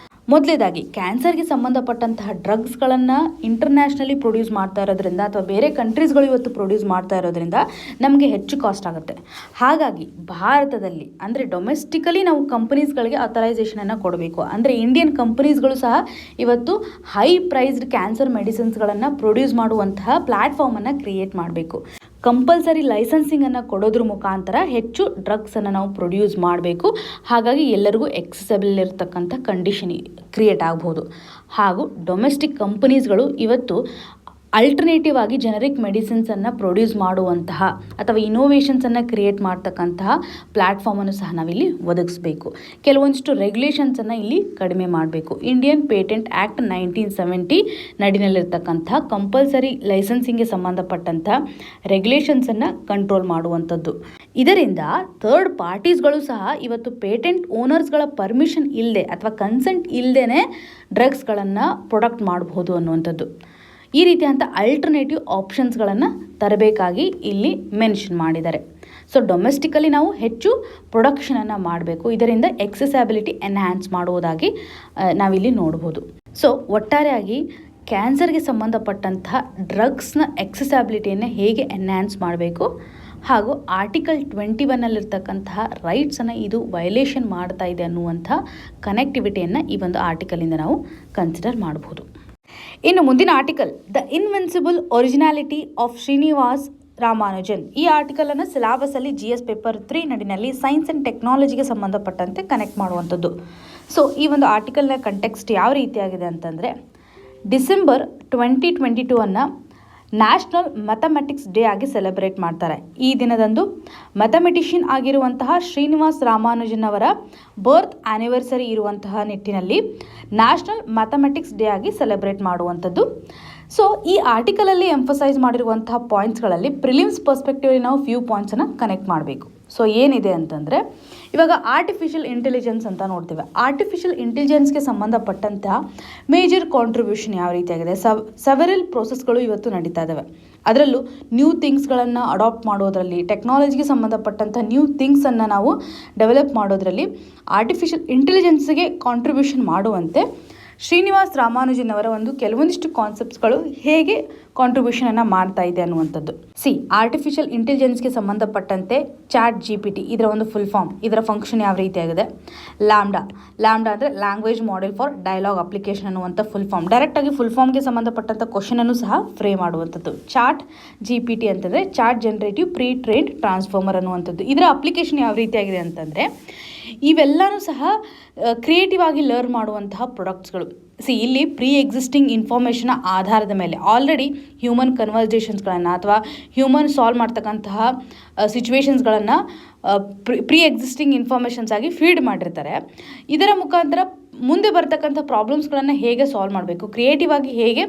A: ಮೊದಲೇದಾಗಿ ಕ್ಯಾನ್ಸರ್ಗೆ ಸಂಬಂಧಪಟ್ಟಂತಹ ಡ್ರಗ್ಸ್ಗಳನ್ನು ಇಂಟರ್ನ್ಯಾಷನಲಿ ಪ್ರೊಡ್ಯೂಸ್ ಮಾಡ್ತಾ ಇರೋದ್ರಿಂದ ಅಥವಾ ಬೇರೆ ಕಂಟ್ರೀಸ್ಗಳು ಇವತ್ತು ಪ್ರೊಡ್ಯೂಸ್ ಮಾಡ್ತಾ ಇರೋದ್ರಿಂದ ನಮಗೆ ಹೆಚ್ಚು ಕಾಸ್ಟ್ ಆಗುತ್ತೆ. ಹಾಗಾಗಿ ಭಾರತದಲ್ಲಿ ಅಂದರೆ ಡೊಮೆಸ್ಟಿಕಲಿ ನಾವು ಕಂಪನೀಸ್ಗಳಿಗೆ ಅಥರೈಸೇಷನನ್ನು ಕೊಡಬೇಕು. ಅಂದರೆ ಇಂಡಿಯನ್ ಕಂಪನೀಸ್ಗಳು ಸಹ ಇವತ್ತು ಹೈ ಪ್ರೈಸ್ಡ್ ಕ್ಯಾನ್ಸರ್ ಮೆಡಿಸಿನ್ಸ್ಗಳನ್ನು ಪ್ರೊಡ್ಯೂಸ್ ಮಾಡುವಂತಹ ಪ್ಲ್ಯಾಟ್ಫಾರ್ಮನ್ನು ಕ್ರಿಯೇಟ್ ಮಾಡಬೇಕು. ಕಂಪಲ್ಸರಿ ಲೈಸೆನ್ಸಿಂಗನ್ನು ಕೊಡೋದ್ರ ಮುಖಾಂತರ ಹೆಚ್ಚು ಡ್ರಗ್ಸನ್ನು ನಾವು ಪ್ರೊಡ್ಯೂಸ್ ಮಾಡಬೇಕು. ಹಾಗಾಗಿ ಎಲ್ಲರಿಗೂ ಎಕ್ಸೆಸಬಲ್ ಇರತಕ್ಕಂಥ ಕಂಡೀಷನ್ ಕ್ರಿಯೇಟ್ ಆಗ್ಬೋದು. ಹಾಗೂ ಡೊಮೆಸ್ಟಿಕ್ ಕಂಪನೀಸ್ಗಳು ಇವತ್ತು ಅಲ್ಟರ್ನೇಟಿವ್ ಆಗಿ ಜನರಿಕ್ ಮೆಡಿಸಿನ್ಸನ್ನು ಪ್ರೊಡ್ಯೂಸ್ ಮಾಡುವಂತಹ ಅಥವಾ ಇನೋವೇಷನ್ಸನ್ನು ಕ್ರಿಯೇಟ್ ಮಾಡ್ತಕ್ಕಂತಹ ಪ್ಲ್ಯಾಟ್ಫಾರ್ಮನ್ನು ಸಹ ನಾವಿಲ್ಲಿ ಒದಗಿಸ್ಬೇಕು. ಕೆಲವೊಂದಿಷ್ಟು ರೆಗ್ಯುಲೇಷನ್ಸನ್ನು ಇಲ್ಲಿ ಕಡಿಮೆ ಮಾಡಬೇಕು. ಇಂಡಿಯನ್ ಪೇಟೆಂಟ್ ಆ್ಯಕ್ಟ್ 1970 ನಡಿನಲ್ಲಿರ್ತಕ್ಕಂಥ ಕಂಪಲ್ಸರಿ ಲೈಸೆನ್ಸಿಂಗ್ಗೆ ಸಂಬಂಧಪಟ್ಟಂಥ ರೆಗ್ಯುಲೇಷನ್ಸನ್ನು ಕಂಟ್ರೋಲ್ ಮಾಡುವಂಥದ್ದು. ಇದರಿಂದ ಥರ್ಡ್ ಪಾರ್ಟೀಸ್ಗಳು ಸಹ ಇವತ್ತು ಪೇಟೆಂಟ್ ಓನರ್ಸ್ಗಳ ಪರ್ಮಿಷನ್ ಇಲ್ಲದೆ ಅಥವಾ ಕನ್ಸೆಂಟ್ ಇಲ್ಲದೇ ಡ್ರಗ್ಸ್ಗಳನ್ನು ಪ್ರೊಡಕ್ಟ್ ಮಾಡಬಹುದು ಅನ್ನುವಂಥದ್ದು. ಈ ರೀತಿಯಂಥ ಅಲ್ಟರ್ನೇಟಿವ್ ಆಪ್ಷನ್ಸ್ಗಳನ್ನು ತರಬೇಕಾಗಿ ಇಲ್ಲಿ ಮೆನ್ಷನ್ ಮಾಡಿದ್ದಾರೆ. ಡೊಮೆಸ್ಟಿಕಲಿ ನಾವು ಹೆಚ್ಚು ಪ್ರೊಡಕ್ಷನನ್ನು ಮಾಡಬೇಕು. ಇದರಿಂದ ಎಕ್ಸೆಸಬಿಲಿಟಿ ಎನ್ಹ್ಯಾನ್ಸ್ ಮಾಡುವುದಾಗಿ ನಾವಿಲ್ಲಿ ನೋಡ್ಬೋದು. ಒಟ್ಟಾರೆಯಾಗಿ ಕ್ಯಾನ್ಸರ್ಗೆ ಸಂಬಂಧಪಟ್ಟಂತಹ ಡ್ರಗ್ಸ್ನ ಎಕ್ಸೆಸಬಿಲಿಟಿಯನ್ನು ಹೇಗೆ ಎನ್ಹ್ಯಾನ್ಸ್ ಮಾಡಬೇಕು ಹಾಗೂ ಆರ್ಟಿಕಲ್ 21 ರೈಟ್ಸನ್ನು ಇದು ವೈಲೇಷನ್ ಮಾಡ್ತಾ ಇದೆ ಅನ್ನುವಂಥ ಕನೆಕ್ಟಿವಿಟಿಯನ್ನು ಈ ಒಂದು ಆರ್ಟಿಕಲಿಂದ ನಾವು ಕನ್ಸಿಡರ್ ಮಾಡಬಹುದು. ಇನ್ನು ಮುಂದಿನ article the invincible originality of Srinivas Ramanujan. ಈ ಆರ್ಟಿಕಲನ್ನು ಸಿಲಾಬಸಲ್ಲಿ GS ಪೇಪರ್ 3 ನಡಿನಲ್ಲಿ ಸೈನ್ಸ್ ಆ್ಯಂಡ್ ಟೆಕ್ನಾಲಜಿಗೆ ಸಂಬಂಧಪಟ್ಟಂತೆ ಕನೆಕ್ಟ್ ಮಾಡುವಂಥದ್ದು. ಸೊ ಈ ಒಂದು ಆರ್ಟಿಕಲ್ನ ಕಂಟೆಕ್ಸ್ಟ್ ಯಾವ ರೀತಿಯಾಗಿದೆ ಅಂತಂದರೆ, ಡಿಸೆಂಬರ್ 2022 ನ್ಯಾಷನಲ್ ಮ್ಯಾಥಮೆಟಿಕ್ಸ್ ಡೇ ಆಗಿ ಸೆಲೆಬ್ರೇಟ್ ಮಾಡ್ತಾರೆ. ಈ ದಿನದಂದು ಮ್ಯಾಥಮೆಟಿಷಿಯನ್ ಆಗಿರುವಂತಹ ಶ್ರೀನಿವಾಸ್ ರಾಮಾನುಜನ್ ಅವರ ಬರ್ತ್ ಆ್ಯನಿವರ್ಸರಿ ಇರುವಂತಹ ನಿಟ್ಟಿನಲ್ಲಿ ನ್ಯಾಷನಲ್ ಮ್ಯಾಥಮೆಟಿಕ್ಸ್ ಡೇ ಆಗಿ ಸೆಲೆಬ್ರೇಟ್ ಮಾಡುವಂಥದ್ದು. ಸೊ ಈ ಆರ್ಟಿಕಲಲ್ಲಿ ಎಂಫಸೈಸ್ ಮಾಡಿರುವಂತಹ ಪಾಯಿಂಟ್ಸ್ಗಳಲ್ಲಿ ಪ್ರಿಲಿಮ್ಸ್ ಪರ್ಸ್ಪೆಕ್ಟಿವಲ್ಲಿ ನಾವು ಫ್ಯೂ ಪಾಯಿಂಟ್ಸನ್ನು ಕನೆಕ್ಟ್ ಮಾಡಬೇಕು. ಸೊ ಏನಿದೆ ಅಂತಂದರೆ, ಇವಾಗ ಆರ್ಟಿಫಿಷಿಯಲ್ ಇಂಟೆಲಿಜೆನ್ಸ್ ಅಂತ ನೋಡ್ತೇವೆ. ಆರ್ಟಿಫಿಷಿಯಲ್ ಇಂಟೆಲಿಜೆನ್ಸ್ಗೆ ಸಂಬಂಧಪಟ್ಟಂತಹ ಮೇಜರ್ ಕಾಂಟ್ರಿಬ್ಯೂಷನ್ ಯಾವ ರೀತಿಯಾಗಿದೆ, ಸೆವೆರಲ್ ಪ್ರೋಸೆಸ್ಗಳು ಇವತ್ತು ನಡೀತಾ ಇದ್ದಾವೆ. ಅದರಲ್ಲೂ ನ್ಯೂ ಥಿಂಗ್ಸ್ಗಳನ್ನು ಅಡಾಪ್ಟ್ ಮಾಡೋದರಲ್ಲಿ, ಟೆಕ್ನಾಲಜಿಗೆ ಸಂಬಂಧಪಟ್ಟಂಥ ನ್ಯೂ ಥಿಂಗ್ಸನ್ನು ನಾವು ಡೆವಲಪ್ ಮಾಡೋದರಲ್ಲಿ ಆರ್ಟಿಫಿಷಿಯಲ್ ಇಂಟೆಲಿಜೆನ್ಸ್ಗೆ ಕಾಂಟ್ರಿಬ್ಯೂಷನ್ ಮಾಡುವಂತೆ ಶ್ರೀನಿವಾಸ್ ರಾಮಾನುಜನ್ ಅವರ ಒಂದು ಕೆಲವೊಂದಿಷ್ಟು ಕಾನ್ಸೆಪ್ಟ್ಸ್ಗಳು ಹೇಗೆ ಕಾಂಟ್ರಿಬ್ಯೂಷನನ್ನು ಮಾಡ್ತಾ ಇದೆ ಅನ್ನುವಂಥದ್ದು. ಆರ್ಟಿಫಿಷಿಯಲ್ ಇಂಟೆಲಿಜೆನ್ಸ್ಗೆ ಸಂಬಂಧಪಟ್ಟಂತೆ ChatGPT ಇದರ ಒಂದು ಫುಲ್ ಫಾರ್ಮ್, ಇದರ ಫಂಕ್ಷನ್ ಯಾವ ರೀತಿಯಾಗಿದೆ. ಲ್ಯಾಂಬ್ಡಾ ಅಂದರೆ language model for dialogue application ಅನ್ನುವಂಥ ಫುಲ್ ಫಾರ್ಮ್. ಡೈರೆಕ್ಟಾಗಿ ಫುಲ್ ಫಾರ್ಮ್ಗೆ ಸಂಬಂಧಪಟ್ಟಂಥ ಕ್ವಶನನ್ನು ಸಹ ಫ್ರೇಮ್ ಮಾಡುವಂಥದ್ದು. ChatGPT ಅಂತಂದರೆ chat generative pre trained transformer ಅನ್ನುವಂಥದ್ದು. ಇದರ ಅಪ್ಲಿಕೇಶನ್ ಯಾವ ರೀತಿಯಾಗಿದೆ ಅಂತಂದರೆ, ಇವೆಲ್ಲನೂ ಸಹ ಕ್ರಿಯೇಟಿವ್ ಆಗಿ ಲರ್ನ್ ಮಾಡುವಂತಹ ಪ್ರಾಡಕ್ಟ್ಸ್ಗಳು. ಇಲ್ಲಿ ಪ್ರೀ ಎಕ್ಸಿಸ್ಟಿಂಗ್ ಇನ್ಫಾರ್ಮೇಷನ್ ಆಧಾರದ ಮೇಲೆ ಆಲ್ರೆಡಿ ಹ್ಯೂಮನ್ ಕನ್ವರ್ಸೇಷನ್ಸ್ಗಳನ್ನು ಅಥವಾ ಹ್ಯೂಮನ್ ಸಾಲ್ವ್ ಮಾಡ್ತಕ್ಕಂತಹ ಸಿಚುವೇಶನ್ಸ್ಗಳನ್ನು ಪ್ರೀ ಎಕ್ಸಿಸ್ಟಿಂಗ್ ಇನ್ಫಾರ್ಮೇಷನ್ಸ್ ಆಗಿ ಫೀಡ್ ಮಾಡಿರ್ತಾರೆ. ಇದರ ಮುಖಾಂತರ ಮುಂದೆ ಬರ್ತಕ್ಕಂಥ ಪ್ರಾಬ್ಲಮ್ಸ್ಗಳನ್ನು ಹೇಗೆ ಸಾಲ್ವ್ ಮಾಡಬೇಕು, ಕ್ರಿಯೇಟಿವ್ ಆಗಿ ಹೇಗೆ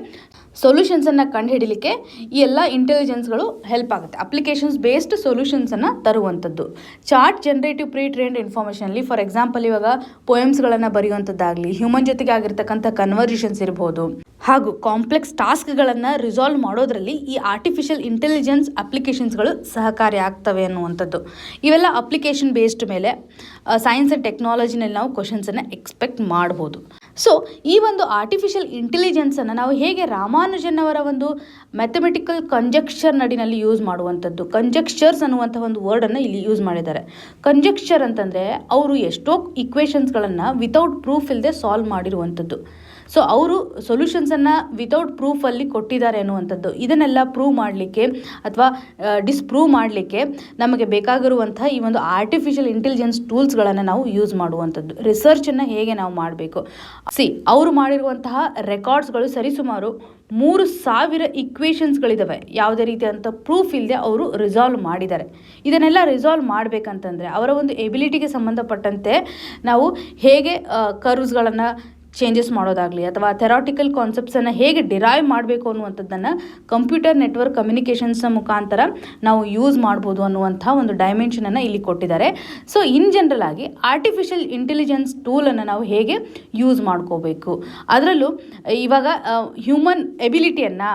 A: ಸೊಲ್ಯೂಷನ್ಸನ್ನು ಕಂಡುಹಿಡಲಿಕ್ಕೆ ಈ ಎಲ್ಲ ಇಂಟೆಲಿಜೆನ್ಸ್ಗಳು ಹೆಲ್ಪ್ ಆಗುತ್ತೆ. ಅಪ್ಲಿಕೇಶನ್ಸ್ ಬೇಸ್ಡ್ ಸೊಲ್ಯೂಷನ್ಸನ್ನು ತರುವಂಥದ್ದು. ಚಾರ್ಟ್ ಜನರೇಟಿವ್ ಪ್ರೀ ಟ್ರೈನ್ಡ್ ಇನ್ಫಾರ್ಮೇಷನಲ್ಲಿ ಫಾರ್ ಎಕ್ಸಾಂಪಲ್ ಇವಾಗ ಪೋಯಮ್ಸ್ಗಳನ್ನು ಬರೆಯುವಂಥದ್ದಾಗಲಿ, ಹ್ಯೂಮನ್ ಜೊತೆಗೆ ಆಗಿರ್ತಕ್ಕಂಥ ಕನ್ವರ್ಸೇಷನ್ಸ್ ಇರ್ಬೋದು, ಹಾಗೂ ಕಾಂಪ್ಲೆಕ್ಸ್ ಟಾಸ್ಕ್ಗಳನ್ನು ರಿಸಾಲ್ವ್ ಮಾಡೋದರಲ್ಲಿ ಈ ಆರ್ಟಿಫಿಷಿಯಲ್ ಇಂಟೆಲಿಜೆನ್ಸ್ ಅಪ್ಲಿಕೇಶನ್ಸ್ಗಳು ಸಹಕಾರಿ ಆಗ್ತವೆ ಅನ್ನುವಂಥದ್ದು. ಇವೆಲ್ಲ ಅಪ್ಲಿಕೇಶನ್ ಬೇಸ್ಡ್ ಮೇಲೆ ಸೈನ್ಸ್ ಆ್ಯಂಡ್ ಟೆಕ್ನಾಲಜಿನಲ್ಲಿ ನಾವು ಕ್ವಶನ್ಸನ್ನು ಎಕ್ಸ್ಪೆಕ್ಟ್ ಮಾಡ್ಬೋದು. ಸೊ ಈ ಒಂದು ಆರ್ಟಿಫಿಷಿಯಲ್ ಇಂಟೆಲಿಜೆನ್ಸನ್ನು ನಾವು ಹೇಗೆ ರಾಮಾನುಜನ್ ಅವರ ಒಂದು ಮ್ಯಾಥಮೆಟಿಕಲ್ ಕಂಜಕ್ಚರ್ ನಡಿನಲ್ಲಿ ಯೂಸ್ ಮಾಡುವಂಥದ್ದು. ಕಂಜಕ್ಚರ್ಸ್ ಅನ್ನುವಂಥ ಒಂದು ವರ್ಡನ್ನು ಇಲ್ಲಿ ಯೂಸ್ ಮಾಡಿದ್ದಾರೆ. ಕಂಜಕ್ಚರ್ ಅಂತಂದರೆ ಅವರು ಎಷ್ಟೋ ಇಕ್ವೇಷನ್ಸ್ಗಳನ್ನು ವಿತೌಟ್ ಪ್ರೂಫ್ ಇಲ್ಲದೆ ಸಾಲ್ವ್ ಮಾಡಿರುವಂಥದ್ದು. ಸೊ ಅವರು ಸೊಲ್ಯೂಷನ್ಸನ್ನು ವಿತೌಟ್ ಪ್ರೂಫಲ್ಲಿ ಕೊಟ್ಟಿದ್ದಾರೆ ಅನ್ನುವಂಥದ್ದು. ಇದನ್ನೆಲ್ಲ ಪ್ರೂವ್ ಮಾಡಲಿಕ್ಕೆ ಅಥವಾ ಡಿಸ್ಪ್ರೂವ್ ಮಾಡಲಿಕ್ಕೆ ನಮಗೆ ಬೇಕಾಗಿರುವಂಥ ಈ ಒಂದು ಆರ್ಟಿಫಿಷಿಯಲ್ ಇಂಟೆಲಿಜೆನ್ಸ್ ಟೂಲ್ಸ್ಗಳನ್ನು ನಾವು ಯೂಸ್ ಮಾಡುವಂಥದ್ದು. ರಿಸರ್ಚನ್ನು ಹೇಗೆ ನಾವು ಮಾಡಬೇಕು. ಅವರು ಮಾಡಿರುವಂತಹ ರೆಕಾರ್ಡ್ಸ್ಗಳು ಸರಿಸುಮಾರು 3000 ಇಕ್ವೇಷನ್ಸ್ಗಳಿದ್ದಾವೆ. ಯಾವುದೇ ರೀತಿಯಾದಂಥ ಪ್ರೂಫ್ ಇಲ್ಲದೆ ಅವರು ರಿಸಾಲ್ವ್ ಮಾಡಿದ್ದಾರೆ. ಇದನ್ನೆಲ್ಲ ರಿಸಾಲ್ವ್ ಮಾಡಬೇಕಂತಂದರೆ ಅವರ ಒಂದು ಎಬಿಲಿಟಿಗೆ ಸಂಬಂಧಪಟ್ಟಂತೆ ನಾವು ಹೇಗೆ ಕರ್ವ್ಸ್ಗಳನ್ನು ಚೇಂಜಸ್ ಮಾಡೋದಾಗಲಿ ಅಥವಾ ಥೆರಾಟಿಕಲ್ ಕಾನ್ಸೆಪ್ಟ್ಸನ್ನು ಹೇಗೆ ಡಿರೈವ್ ಮಾಡಬೇಕು ಅನ್ನುವಂಥದ್ದನ್ನು ಕಂಪ್ಯೂಟರ್ ನೆಟ್ವರ್ಕ್ ಕಮ್ಯುನಿಕೇಷನ್ಸ್ನ ಮುಖಾಂತರ ನಾವು ಯೂಸ್ ಮಾಡ್ಬೋದು ಅನ್ನುವಂಥ ಒಂದು ಡೈಮೆನ್ಷನನ್ನು ಇಲ್ಲಿ ಕೊಟ್ಟಿದ್ದಾರೆ. ಸೊ ಇನ್ ಜನರಲ್ ಆಗಿ ಆರ್ಟಿಫಿಷಿಯಲ್ ಇಂಟೆಲಿಜೆನ್ಸ್ ಟೂಲನ್ನು ನಾವು ಹೇಗೆ ಯೂಸ್ ಮಾಡ್ಕೋಬೇಕು, ಅದರಲ್ಲೂ ಇವಾಗ ಹ್ಯೂಮನ್ ಎಬಿಲಿಟಿಯನ್ನು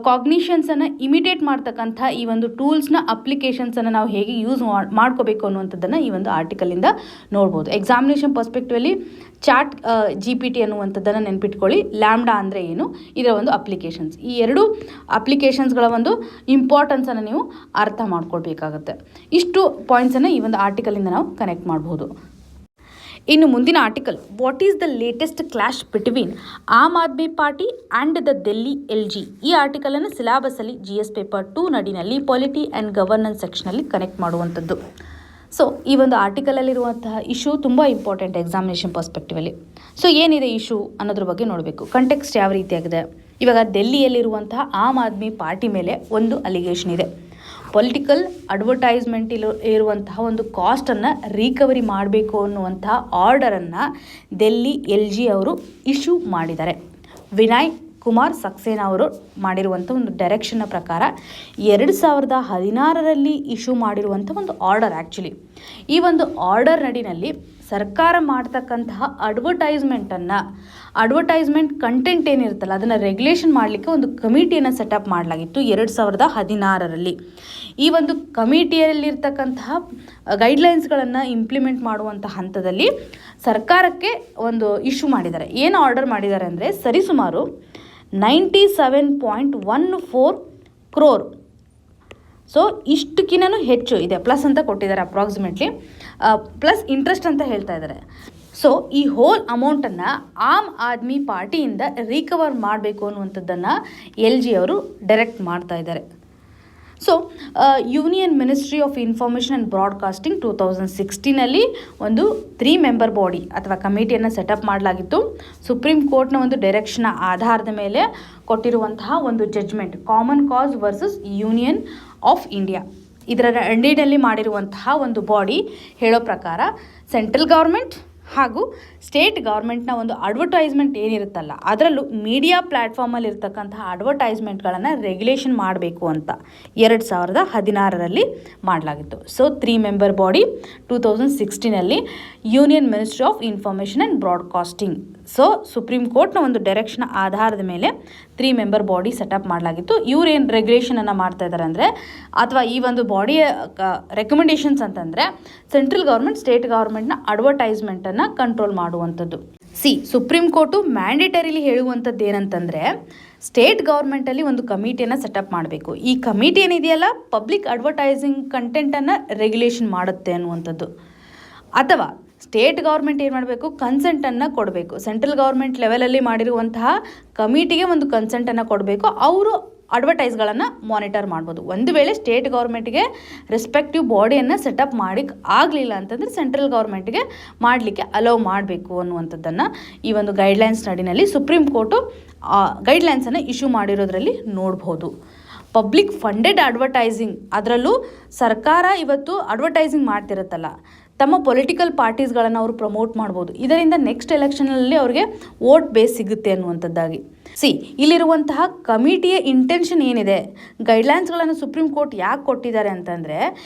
A: ಕಾಗ್ನಿಷನ್ಸನ್ನು ಇಮಿಟೇಟ್ ಮಾಡ್ತಕ್ಕಂಥ ಈ ಒಂದು ಟೂಲ್ಸ್ನ ಅಪ್ಲಿಕೇಶನ್ಸನ್ನು ನಾವು ಹೇಗೆ ಯೂಸ್ ಮಾಡ್ಕೋಬೇಕು ಅನ್ನುವಂಥದ್ದನ್ನು ಈ ಒಂದು ಆರ್ಟಿಕಲಿಂದ ನೋಡ್ಬೋದು. ಎಕ್ಸಾಮಿನೇಷನ್ ಪರ್ಸ್ಪೆಕ್ಟಿವಲ್ಲಿ ChatGPT ಅನ್ನುವಂಥದ್ದನ್ನು ನೆನ್ಪಿಟ್ಕೊಳ್ಳಿ. ಲ್ಯಾಂಬ್ಡಾ ಅಂದರೆ ಏನು, ಇದರ ಒಂದು ಅಪ್ಲಿಕೇಶನ್ಸ್. ಈ ಎರಡು ಅಪ್ಲಿಕೇಶನ್ಸ್ಗಳ ಒಂದು ಇಂಪಾರ್ಟೆನ್ಸನ್ನು ನೀವು ಅರ್ಥ ಮಾಡ್ಕೊಳ್ಬೇಕಾಗತ್ತೆ. ಇಷ್ಟು ಪಾಯಿಂಟ್ಸನ್ನು ಈ ಒಂದು ಆರ್ಟಿಕಲಿಂದ ನಾವು ಕನೆಕ್ಟ್ ಮಾಡ್ಬೋದು. ಇನ್ನು ಮುಂದಿನ article, what is the latest clash between Aam Aadmi Party and the Delhi LG. ಈ ಆರ್ಟಿಕಲನ್ನು ಸಿಲಾಬಸಲ್ಲಿ GS ಪೇಪರ್ 2 ನಡಿನಲ್ಲಿ ಪಾಲಿಟಿ ಆ್ಯಂಡ್ ಗವರ್ನೆನ್ಸ್ ಸೆಕ್ಷನಲ್ಲಿ ಕನೆಕ್ಟ್ ಮಾಡುವಂಥದ್ದು. ಸೊ ಈ ಒಂದು ಆರ್ಟಿಕಲಲ್ಲಿರುವಂತಹ ಇಶ್ಯೂ ತುಂಬ ಇಂಪಾರ್ಟೆಂಟ್ ಎಕ್ಸಾಮಿನೇಷನ್ ಪರ್ಸ್ಪೆಕ್ಟಿವಲ್ಲಿ. ಸೊ ಏನಿದೆ ಇಶ್ಯೂ ಅನ್ನೋದ್ರ ಬಗ್ಗೆ ನೋಡಬೇಕು. ಕಂಟೆಕ್ಸ್ಟ್ ಯಾವ ರೀತಿಯಾಗಿದೆ. ಇವಾಗ ಡೆಲ್ಲಿಯಲ್ಲಿರುವಂತಹ ಆಮ್ ಆದ್ಮಿ ಪಾರ್ಟಿ ಮೇಲೆ ಒಂದು ಅಲಿಗೇಷನ್ ಇದೆ. ಪೊಲಿಟಿಕಲ್ ಅಡ್ವರ್ಟೈಸ್ಮೆಂಟ್ ಇರುವಂತಹ ಒಂದು ಕಾಸ್ಟನ್ನು ರಿಕವರಿ ಮಾಡಬೇಕು ಅನ್ನುವಂತಹ ಆರ್ಡರನ್ನು ಡೆಲ್ಲಿ LG ಅವರು ಇಶ್ಯೂ ಮಾಡಿದ್ದಾರೆ. ವಿನಯ್ ಕುಮಾರ್ ಸಕ್ಸೇನಾ ಅವರು ಮಾಡಿರುವಂಥ ಒಂದು ಡೈರೆಕ್ಷನ್ನ ಪ್ರಕಾರ 2016ರಲ್ಲಿ ಇಶ್ಯೂ ಮಾಡಿರುವಂಥ ಒಂದು ಆರ್ಡರ್. ಆ್ಯಕ್ಚುಲಿ ಈ ಒಂದು ಆರ್ಡರ್ ನಡಿನಲ್ಲಿ ಸರ್ಕಾರ ಮಾಡ್ತಕ್ಕಂತಹ ಅಡ್ವರ್ಟೈಸ್ಮೆಂಟ್ ಕಂಟೆಂಟ್ ಏನಿರುತ್ತಲ್ಲ ಅದನ್ನು ರೆಗ್ಯುಲೇಷನ್ ಮಾಡಲಿಕ್ಕೆ ಒಂದು ಕಮಿಟಿಯನ್ನು ಸೆಟಪ್ ಮಾಡಲಾಗಿತ್ತು 2016ರಲ್ಲಿ. ಈ ಒಂದು ಕಮಿಟಿಯಲ್ಲಿರ್ತಕ್ಕಂತಹ ಗೈಡ್ಲೈನ್ಸ್ಗಳನ್ನು ಇಂಪ್ಲಿಮೆಂಟ್ ಮಾಡುವಂಥ ಹಂತದಲ್ಲಿ ಸರ್ಕಾರಕ್ಕೆ ಒಂದು ಇಶ್ಯೂ ಮಾಡಿದ್ದಾರೆ. ಏನು ಆರ್ಡರ್ ಮಾಡಿದ್ದಾರೆ ಅಂದರೆ ಸರಿಸುಮಾರು 97.14 crore ಸೊ ಇಷ್ಟಕ್ಕಿಂತನೂ ಹೆಚ್ಚು ಇದೆ, ಪ್ಲಸ್ ಅಂತ ಕೊಟ್ಟಿದ್ದಾರೆ ಅಪ್ರಾಕ್ಸಿಮೇಟ್ಲಿ, ಪ್ಲಸ್ ಇಂಟ್ರೆಸ್ಟ್ ಅಂತ ಹೇಳ್ತಾ ಇದ್ದಾರೆ. ಸೊ ಈ ಹೋಲ್ ಅಮೌಂಟನ್ನು ಆಮ್ ಆದ್ಮಿ ಪಾರ್ಟಿಯಿಂದ ರಿಕವರ್ ಮಾಡಬೇಕು ಅನ್ನುವಂಥದ್ದನ್ನು LG ಅವರು ಡೈರೆಕ್ಟ್ ಮಾಡ್ತಾ ಇದ್ದಾರೆ. So union ministry of information and broadcasting 2016 ಒಂದು 3 ಮೆಂಬರ್ ಬಾಡಿ ಅಥವಾ ಕಮಿಟಿಯನ್ನು ಸೆಟಪ್ ಮಾಡಲಾಗಿತ್ತು. ಸುಪ್ರೀಂ ಕೋರ್ಟ್ನ ಒಂದು ಡೈರೆಕ್ಷನ್ ಆಧಾರದ ಮೇಲೆ ಕೊಟ್ಟಿರುವಂತಹ ಒಂದು judgement, Common Cause versus Union of India, ಇದರ ಅಂಡಿನಲ್ಲಿ ಮಾಡಿರುವಂತಹ ಒಂದು ಬಾಡಿ ಹೇಳೋ ಪ್ರಕಾರ ಸೆಂಟ್ರಲ್ ಗೌರ್ಮೆಂಟ್ ಹಾಗೂ ಸ್ಟೇಟ್ ಗೌರ್ಮೆಂಟ್ನ ಒಂದು ಅಡ್ವರ್ಟೈಸ್ಮೆಂಟ್ ಏನಿರುತ್ತಲ್ಲ, ಅದರಲ್ಲೂ ಮೀಡಿಯಾ ಪ್ಲ್ಯಾಟ್ಫಾರ್ಮಲ್ಲಿ ಇರ್ತಕ್ಕಂತಹ ಅಡ್ವರ್ಟೈಸ್ಮೆಂಟ್ಗಳನ್ನು ರೆಗ್ಯುಲೇಷನ್ ಮಾಡಬೇಕು ಅಂತ 2016 ಮಾಡಲಾಗಿತ್ತು. So 3 member body 2016 union ministry of information and broadcasting, so supreme ಕೋರ್ಟ್ನ ಒಂದು ಡೈರೆಕ್ಷನ್ ಆಧಾರದ ಮೇಲೆ 3 ಮೆಂಬರ್ ಬಾಡಿ ಸೆಟಪ್ ಮಾಡಲಾಗಿತ್ತು. ಇವ್ರು ಏನು ರೆಗ್ಯುಲೇಷನನ್ನು ಮಾಡ್ತಾ ಇದ್ದಾರೆ ಅಂದರೆ, ಅಥವಾ ಈ ಒಂದು ಬಾಡಿಯ ರೆಕಮೆಂಡೇಷನ್ಸ್ ಅಂತಂದರೆ ಸೆಂಟ್ರಲ್ ಗೌರ್ಮೆಂಟ್ ಸ್ಟೇಟ್ ಗೌರ್ಮೆಂಟ್ನ ಅಡ್ವರ್ಟೈಸ್ಮೆಂಟನ್ನು ಕಂಟ್ರೋಲ್ ಮಾಡುವಂಥದ್ದು. ಸುಪ್ರೀಂ ಕೋರ್ಟು ಮ್ಯಾಂಡೇಟರಿಲಿ ಹೇಳುವಂಥದ್ದು ಏನಂತಂದರೆ, ಸ್ಟೇಟ್ ಗೌರ್ಮೆಂಟಲ್ಲಿ ಒಂದು ಕಮಿಟಿಯನ್ನು ಸೆಟಪ್ ಮಾಡಬೇಕು. ಈ ಕಮಿಟಿ ಏನಿದೆಯಲ್ಲ, ಪಬ್ಲಿಕ್ ಅಡ್ವರ್ಟೈಸಿಂಗ್ ಕಂಟೆಂಟನ್ನು ರೆಗ್ಯುಲೇಷನ್ ಮಾಡುತ್ತೆ ಅನ್ನುವಂಥದ್ದು. ಅಥವಾ ಸ್ಟೇಟ್ ಗೌರ್ಮೆಂಟ್ ಏನು ಮಾಡಬೇಕು, ಕನ್ಸೆಂಟನ್ನು ಕೊಡಬೇಕು. ಸೆಂಟ್ರಲ್ ಗೌರ್ಮೆಂಟ್ ಲೆವೆಲಲ್ಲಿ ಮಾಡಿರುವಂತಹ ಕಮಿಟಿಗೆ ಒಂದು ಕನ್ಸೆಂಟನ್ನು ಕೊಡಬೇಕು. ಅವರು ಅಡ್ವರ್ಟೈಸ್ಗಳನ್ನು ಮಾನಿಟರ್ ಮಾಡ್ಬೋದು. ಒಂದು ವೇಳೆ ಸ್ಟೇಟ್ ಗೌರ್ಮೆಂಟ್ಗೆ ರೆಸ್ಪೆಕ್ಟಿವ್ ಬಾಡಿಯನ್ನು ಸೆಟಪ್ ಮಾಡಿಕ್ಕೆ ಆಗಲಿಲ್ಲ ಅಂತಂದರೆ ಸೆಂಟ್ರಲ್ ಗೌರ್ಮೆಂಟ್ಗೆ ಮಾಡಲಿಕ್ಕೆ ಅಲೋ ಮಾಡಬೇಕು ಅನ್ನುವಂಥದ್ದನ್ನು ಈ ಒಂದು ಗೈಡ್ಲೈನ್ಸ್ ನಡಿನಲ್ಲಿ ಸುಪ್ರೀಂ ಕೋರ್ಟು ಗೈಡ್ಲೈನ್ಸನ್ನು ಇಶ್ಯೂ ಮಾಡಿರೋದ್ರಲ್ಲಿ ನೋಡ್ಬೋದು. ಪಬ್ಲಿಕ್ ಫಂಡೆಡ್ ಅಡ್ವರ್ಟೈಸಿಂಗ್, ಅದರಲ್ಲೂ ಸರ್ಕಾರ ಇವತ್ತು ಅಡ್ವರ್ಟೈಸಿಂಗ್ ಮಾಡ್ತಿರುತ್ತಲ್ಲ, ತಮ್ಮ ಪೊಲಿಟಿಕಲ್ ಪಾರ್ಟೀಸ್ಗಳನ್ನು ಅವರು ಪ್ರಮೋಟ್ ಮಾಡ್ಬೋದು. ಇದರಿಂದ ನೆಕ್ಸ್ಟ್ ಎಲೆಕ್ಷನಲ್ಲಿ ಅವ್ರಿಗೆ ವೋಟ್ ಬೇಸ್ ಸಿಗುತ್ತೆ ಅನ್ನುವಂಥದ್ದಾಗಿ. ಇಲ್ಲಿರುವಂತಹ ಕಮಿಟಿಯ ಇಂಟೆನ್ಷನ್ ಏನಿದೆ, ಗೈಡ್ಲೈನ್ಸ್ಗಳನ್ನು ಸುಪ್ರೀಂ ಕೋರ್ಟ್ ಯಾಕೆ ಕೊಟ್ಟಿದ್ದಾರೆ ಅಂತಂದರೆ,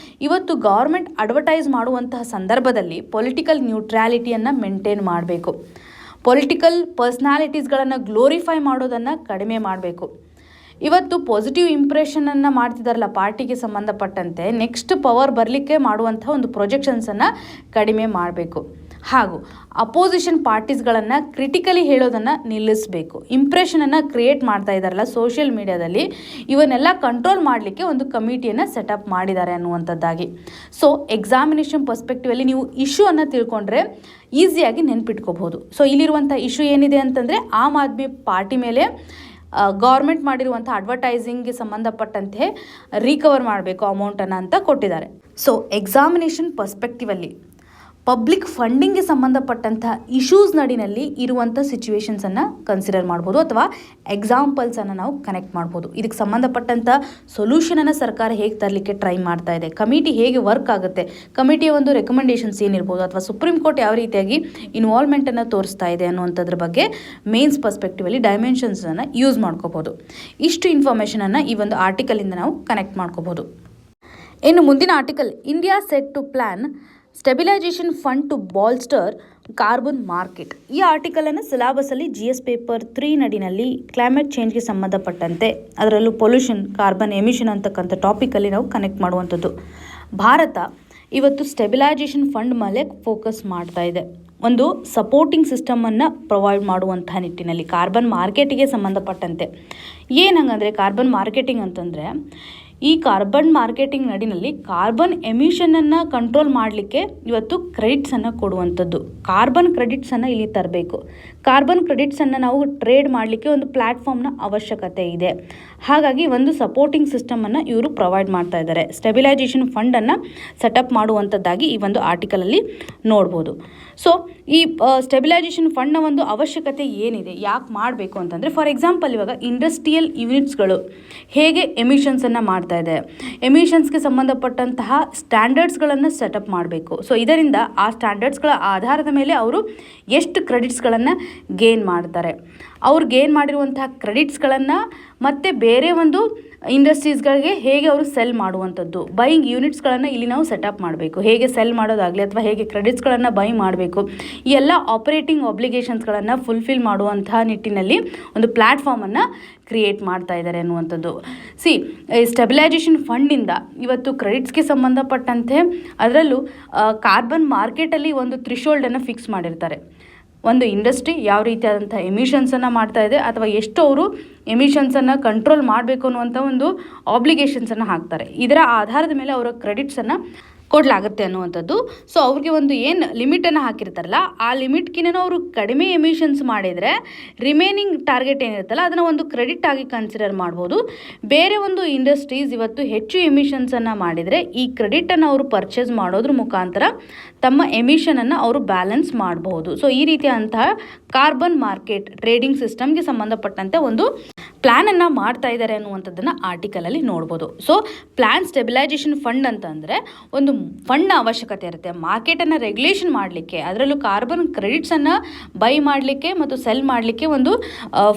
A: ಇವತ್ತು ಗೌರ್ಮೆಂಟ್ ಅಡ್ವರ್ಟೈಸ್ ಮಾಡುವಂತಹ ಸಂದರ್ಭದಲ್ಲಿ ಪೊಲಿಟಿಕಲ್ ನ್ಯೂಟ್ರಾಲಿಟಿಯನ್ನು ಮೇಂಟೈನ್ ಮಾಡಬೇಕು. ಪೊಲಿಟಿಕಲ್ ಪರ್ಸ್ನಾಲಿಟೀಸ್ಗಳನ್ನು ಗ್ಲೋರಿಫೈ ಮಾಡೋದನ್ನು ಕಡಿಮೆ ಮಾಡಬೇಕು. ಇವತ್ತು ಪಾಸಿಟಿವ್ ಇಂಪ್ರೆಷನನ್ನು ಮಾಡ್ತಿದ್ದಾರಲ್ಲ ಪಾರ್ಟಿಗೆ ಸಂಬಂಧಪಟ್ಟಂತೆ, ನೆಕ್ಸ್ಟ್ ಪವರ್ ಬರಲಿಕ್ಕೆ ಮಾಡುವಂಥ ಒಂದು ಪ್ರೊಜೆಕ್ಷನ್ಸನ್ನು ಕಡಿಮೆ ಮಾಡಬೇಕು. ಹಾಗೂ ಅಪೋಸಿಷನ್ ಪಾರ್ಟೀಸ್ಗಳನ್ನು ಕ್ರಿಟಿಕಲಿ ಹೇಳೋದನ್ನು ನಿಲ್ಲಿಸಬೇಕು. ಇಂಪ್ರೆಷನನ್ನು ಕ್ರಿಯೇಟ್ ಮಾಡ್ತಾ ಇದ್ದಾರಲ್ಲ ಸೋಷಿಯಲ್ ಮೀಡಿಯಾದಲ್ಲಿ, ಇವನ್ನೆಲ್ಲ ಕಂಟ್ರೋಲ್ ಮಾಡಲಿಕ್ಕೆ ಒಂದು ಕಮಿಟಿಯನ್ನು ಸೆಟಪ್ ಮಾಡಿದ್ದಾರೆ ಅನ್ನುವಂಥದ್ದಾಗಿ. ಸೊ ಎಕ್ಸಾಮಿನೇಷನ್ ಪರ್ಸ್ಪೆಕ್ಟಿವಲ್ಲಿ ನೀವು ಇಶ್ಯೂವನ್ನು ತಿಳ್ಕೊಂಡ್ರೆ ಈಸಿಯಾಗಿ ನೆನ್ಪಿಟ್ಕೋಬಹುದು. ಸೊ ಇಲ್ಲಿರುವಂಥ ಇಶ್ಯೂ ಏನಿದೆ ಅಂತಂದರೆ, ಆಮ್ ಆದ್ಮಿ ಪಾರ್ಟಿ ಮೇಲೆ ಗೌರ್ಮೆಂಟ್ ಮಾಡಿರುವಂಥ ಅಡ್ವರ್ಟೈಸಿಂಗ್ಗೆ ಸಂಬಂಧಪಟ್ಟಂತೆ ರಿಕವರ್ ಮಾಡಬೇಕು ಅಮೌಂಟನ್ನು ಅಂತ ಕೊಟ್ಟಿದ್ದಾರೆ. ಸೊ ಎಕ್ಸಾಮಿನೇಷನ್ ಪರ್ಸ್ಪೆಕ್ಟಿವಲ್ಲಿ ಪಬ್ಲಿಕ್ ಫಂಡಿಂಗ್ಗೆ ಸಂಬಂಧಪಟ್ಟಂಥ ಇಶ್ಯೂಸ್ ನಡಿನಲ್ಲಿ ಇರುವಂಥ ಸಿಚುವೇಶನ್ಸನ್ನು ಕನ್ಸಿಡರ್ ಮಾಡ್ಬೋದು, ಅಥವಾ ಎಕ್ಸಾಂಪಲ್ಸನ್ನು ನಾವು ಕನೆಕ್ಟ್ ಮಾಡ್ಬೋದು. ಇದಕ್ಕೆ ಸಂಬಂಧಪಟ್ಟಂಥ ಸೊಲ್ಯೂಷನನ್ನು ಸರ್ಕಾರ ಹೇಗೆ ತರಲಿಕ್ಕೆ ಟ್ರೈ ಮಾಡ್ತಾ ಇದೆ, ಕಮಿಟಿ ಹೇಗೆ ವರ್ಕ್ ಆಗುತ್ತೆ, ಕಮಿಟಿಯ ಒಂದು ರೆಕಮೆಂಡೇಷನ್ಸ್ ಏನಿರ್ಬೋದು, ಅಥವಾ ಸುಪ್ರೀಂ ಕೋರ್ಟ್ ಯಾವ ರೀತಿಯಾಗಿ ಇನ್ವಾಲ್ವ್ಮೆಂಟನ್ನು ತೋರಿಸ್ತಾ ಇದೆ ಅನ್ನುವಂಥದ್ರ ಬಗ್ಗೆ ಮೇನ್ಸ್ ಪರ್ಸ್ಪೆಕ್ಟಿವಲ್ಲಿ ಡೈಮೆನ್ಷನ್ಸನ್ನು ಯೂಸ್ ಮಾಡ್ಕೋಬೋದು. ಇಷ್ಟು ಇನ್ಫಾರ್ಮೇಷನನ್ನು ಈ ಒಂದು ಆರ್ಟಿಕಲಿಂದ ನಾವು ಕನೆಕ್ಟ್ ಮಾಡ್ಕೋಬೋದು. ಇನ್ನು ಮುಂದಿನ article, India set to plan stabilization fund to bolster carbon market. ಈ ಆರ್ಟಿಕಲನ್ನು ಸಿಲಾಬಸಲ್ಲಿ GS ಪೇಪರ್ 3 ನಡಿನಲ್ಲಿ ಕ್ಲೈಮೇಟ್ ಚೇಂಜ್ಗೆ ಸಂಬಂಧಪಟ್ಟಂತೆ, ಅದರಲ್ಲೂ ಪೊಲ್ಯೂಷನ್, ಕಾರ್ಬನ್ ಎಮಿಷನ್ ಅಂತಕ್ಕಂಥ ಟಾಪಿಕಲ್ಲಿ ನಾವು ಕನೆಕ್ಟ್ ಮಾಡುವಂಥದ್ದು. ಭಾರತ ಇವತ್ತು ಸ್ಟೆಬಿಲೈಜೇಷನ್ ಫಂಡ್ ಮೇಲೆ ಫೋಕಸ್ ಮಾಡ್ತಾ ಇದೆ. ಒಂದು ಸಪೋರ್ಟಿಂಗ್ ಸಿಸ್ಟಮನ್ನು ಪ್ರೊವೈಡ್ ಮಾಡುವಂಥ ನಿಟ್ಟಿನಲ್ಲಿ ಕಾರ್ಬನ್ ಮಾರ್ಕೆಟಿಗೆ ಸಂಬಂಧಪಟ್ಟಂತೆ. ಏನು ಹಂಗಂದರೆ, ಕಾರ್ಬನ್ ಮಾರ್ಕೆಟಿಂಗ್ ಅಂತಂದರೆ, ಈ ಕಾರ್ಬನ್ ಮಾರ್ಕೆಟಿಂಗ್ ನಡಿನಲ್ಲಿ ಕಾರ್ಬನ್ ಎಮಿಷನನ್ನು ಕಂಟ್ರೋಲ್ ಮಾಡಲಿಕ್ಕೆ ಇವತ್ತು ಕ್ರೆಡಿಟ್ಸನ್ನು ಕೊಡುವಂಥದ್ದು. ಕಾರ್ಬನ್ ಕ್ರೆಡಿಟ್ಸನ್ನು ಇಲ್ಲಿ ತರಬೇಕು. ಕಾರ್ಬನ್ ಕ್ರೆಡಿಟ್ಸನ್ನು ನಾವು ಟ್ರೇಡ್ ಮಾಡಲಿಕ್ಕೆ ಒಂದು ಪ್ಲ್ಯಾಟ್ಫಾರ್ಮ್ನ ಅವಶ್ಯಕತೆ ಇದೆ. ಹಾಗಾಗಿ ಒಂದು ಸಪೋರ್ಟಿಂಗ್ ಸಿಸ್ಟಮನ್ನು ಇವರು ಪ್ರೊವೈಡ್ ಮಾಡ್ತಾ ಇದ್ದಾರೆ. ಸ್ಟೆಬಿಲೈಜೇಷನ್ ಫಂಡನ್ನು ಸೆಟಪ್ ಮಾಡುವಂಥದ್ದಾಗಿ ಈ ಒಂದು ಆರ್ಟಿಕಲಲ್ಲಿ ನೋಡ್ಬೋದು. ಸೊ ಈ ಸ್ಟೆಬಿಲೈಜೇಷನ್ ಫಂಡ್ನ ಒಂದು ಅವಶ್ಯಕತೆ ಏನಿದೆ, ಯಾಕೆ ಮಾಡಬೇಕು ಅಂತಂದರೆ, ಫಾರ್ ಎಕ್ಸಾಂಪಲ್ ಇವಾಗ ಇಂಡಸ್ಟ್ರಿಯಲ್ ಯೂನಿಟ್ಸ್ಗಳು ಹೇಗೆ ಎಮಿಷನ್ಸನ್ನು ಮಾಡ್ತಾ ಇದೆ, ಎಮಿಷನ್ಸ್ಗೆ ಸಂಬಂಧಪಟ್ಟಂತಹ ಸ್ಟ್ಯಾಂಡರ್ಡ್ಸ್ಗಳನ್ನು ಸೆಟಪ್ ಮಾಡಬೇಕು. ಸೊ ಇದರಿಂದ ಆ ಸ್ಟ್ಯಾಂಡರ್ಡ್ಸ್ಗಳ ಆಧಾರದ ಮೇಲೆ ಅವರು ಎಷ್ಟು ಕ್ರೆಡಿಟ್ಸ್ಗಳನ್ನು ಗೇನ್ ಮಾಡ್ತಾರೆ, ಅವ್ರು ಗೇನ್ ಮಾಡಿರುವಂತಹ ಕ್ರೆಡಿಟ್ಸ್ಗಳನ್ನು ಮತ್ತು ಬೇರೆ ಒಂದು ಇಂಡಸ್ಟ್ರೀಸ್ಗಳಿಗೆ ಹೇಗೆ ಅವರು ಸೆಲ್ ಮಾಡುವಂಥದ್ದು, ಬೈಯಿಂಗ್ ಯೂನಿಟ್ಸ್ಗಳನ್ನು ಇಲ್ಲಿ ನಾವು ಸೆಟಪ್ ಮಾಡಬೇಕು. ಹೇಗೆ ಸೆಲ್ ಮಾಡೋದಾಗಲಿ ಅಥವಾ ಹೇಗೆ ಕ್ರೆಡಿಟ್ಸ್ಗಳನ್ನು ಬೈ ಮಾಡಬೇಕು, ಈ ಎಲ್ಲ ಆಪರೇಟಿಂಗ್ ಆಬ್ಲಿಗೇಷನ್ಸ್ಗಳನ್ನು ಫುಲ್ಫಿಲ್ ಮಾಡುವಂತಹ ನಿಟ್ಟಿನಲ್ಲಿ ಒಂದು ಪ್ಲ್ಯಾಟ್ಫಾರ್ಮನ್ನು ಕ್ರಿಯೇಟ್ ಮಾಡ್ತಾ ಇದ್ದಾರೆ ಅನ್ನುವಂಥದ್ದು. ಸ್ಟೆಬಿಲೈಜೇಷನ್ ಫಂಡಿಂದ ಇವತ್ತು ಕ್ರೆಡಿಟ್ಸ್ಗೆ ಸಂಬಂಧಪಟ್ಟಂತೆ, ಅದರಲ್ಲೂ ಕಾರ್ಬನ್ ಮಾರ್ಕೆಟಲ್ಲಿ ಒಂದು ಥ್ರೆಶೋಲ್ಡನ್ನು ಫಿಕ್ಸ್ ಮಾಡಿರ್ತಾರೆ. ಒಂದು ಇಂಡಸ್ಟ್ರಿ ಯಾವ ರೀತಿಯಾದಂಥ ಎಮಿಷನ್ಸನ್ನು ಮಾಡ್ತಾ ಇದೆ ಅಥವಾ ಎಷ್ಟು ಅವರು ಎಮಿಷನ್ಸನ್ನು ಕಂಟ್ರೋಲ್ ಮಾಡಬೇಕು ಅನ್ನುವಂಥ ಒಂದು ಆಬ್ಲಿಗೇಷನ್ಸನ್ನು ಹಾಕ್ತಾರೆ. ಇದರ ಆಧಾರದ ಮೇಲೆ ಅವರ ಕ್ರೆಡಿಟ್ಸನ್ನು ಕೊಡಲಾಗುತ್ತೆ ಅನ್ನುವಂಥದ್ದು. ಸೊ ಅವ್ರಿಗೆ ಒಂದು ಏನು ಲಿಮಿಟನ್ನು ಹಾಕಿರ್ತಾರಲ್ಲ ಆ ಲಿಮಿಟ್ಗಿನ ಅವರು ಕಡಿಮೆ ಎಮಿಷನ್ಸ್ ಮಾಡಿದರೆ ರಿಮೈನಿಂಗ್ ಟಾರ್ಗೆಟ್ ಏನಿರುತ್ತಲ್ಲ ಅದನ್ನು ಒಂದು ಕ್ರೆಡಿಟ್ ಆಗಿ ಕನ್ಸಿಡರ್ ಮಾಡ್ಬೋದು. ಬೇರೆ ಒಂದು ಇಂಡಸ್ಟ್ರೀಸ್ ಇವತ್ತು ಹೆಚ್ಚು ಎಮಿಷನ್ಸನ್ನು ಮಾಡಿದರೆ ಈ ಕ್ರೆಡಿಟನ್ನು ಅವರು ಪರ್ಚೇಸ್ ಮಾಡೋದ್ರ ಮುಖಾಂತರ ತಮ್ಮ ಎಮಿಷನನ್ನು ಅವರು ಬ್ಯಾಲೆನ್ಸ್ ಮಾಡಬಹುದು. ಸೊ ಈ ರೀತಿಯಾದಂತಹ ಕಾರ್ಬನ್ ಮಾರ್ಕೆಟ್ ಟ್ರೇಡಿಂಗ್ ಸಿಸ್ಟಮ್ಗೆ ಸಂಬಂಧಪಟ್ಟಂತೆ ಒಂದು ಪ್ಲ್ಯಾನನ್ನು ಮಾಡ್ತಾ ಇದ್ದಾರೆ ಅನ್ನುವಂಥದ್ದನ್ನು ಆರ್ಟಿಕಲಲ್ಲಿ ನೋಡ್ಬೋದು. ಸೊ ಪ್ಲ್ಯಾನ್ ಸ್ಟೆಬಿಲೈಸೇಷನ್ ಫಂಡ್ ಅಂತಂದರೆ ಒಂದು ಫಂಡ್ನ ಅವಶ್ಯಕತೆ ಇರುತ್ತೆ ಮಾರ್ಕೆಟನ್ನು ರೆಗ್ಯುಲೇಷನ್ ಮಾಡಲಿಕ್ಕೆ, ಅದರಲ್ಲೂ ಕಾರ್ಬನ್ ಕ್ರೆಡಿಟ್ಸನ್ನು ಬೈ ಮಾಡಲಿಕ್ಕೆ ಮತ್ತು ಸೆಲ್ ಮಾಡಲಿಕ್ಕೆ ಒಂದು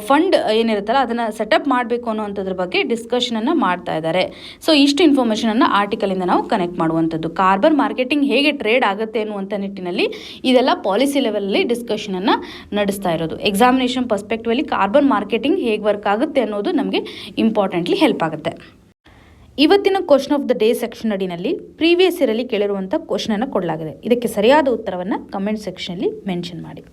A: ಫಂಡ್ ಏನಿರುತ್ತಲ್ಲ ಅದನ್ನು ಸೆಟಪ್ ಮಾಡಬೇಕು ಅನ್ನುವಂಥದ್ರ ಬಗ್ಗೆ ಡಿಸ್ಕಷನನ್ನು ಮಾಡ್ತಾ ಇದ್ದಾರೆ. ಸೊ ಇಷ್ಟು ಇನ್ಫಾರ್ಮೇಷನನ್ನು ಆರ್ಟಿಕಲಿಂದ ನಾವು ಕನೆಕ್ಟ್ ಮಾಡುವಂಥದ್ದು. ಕಾರ್ಬನ್ ಮಾರ್ಕೆಟಿಂಗ್ ಹೇಗೆ ಟ್ರೇಡ್ ಆಗುತ್ತೆ ಅನ್ನುವಂಥ ನಿಟ್ಟಿನಲ್ಲಿ ಇದೆಲ್ಲ ಪಾಲಿಸಿ ಲೆವೆಲಲ್ಲಿ ಡಿಸ್ಕಷನನ್ನು ನಡೆಸ್ತಾ ಇರೋದು. ಎಕ್ಸಾಮಿನೇಷನ್ ಪರ್ಸ್ಪೆಕ್ಟಿವಲ್ಲಿ ಕಾರ್ಬನ್ ಮಾರ್ಕೆಟಿಂಗ್ ಹೇಗೆ ವರ್ಕ್ ಆಗುತ್ತೆ ಅನ್ನೋದು ನಮಗೆ ಇಂಪಾರ್ಟೆಂಟ್ಲಿ ಹೆಲ್ಪ್ ಆಗುತ್ತೆ. ಇವತ್ತಿನ question of the day section ಅಡಿನಲ್ಲಿ ಪ್ರೀವಿಯಸ್ ಇಯರಲ್ಲಿ ಕೇಳಿರುವಂಥ ಕ್ವಶನನ್ನು ಕೊಡಲಾಗಿದೆ. ಇದಕ್ಕೆ ಸರಿಯಾದ ಉತ್ತರವನ್ನು ಕಮೆಂಟ್ ಸೆಕ್ಷನಲ್ಲಿ ಮೆನ್ಷನ್ ಮಾಡಿ.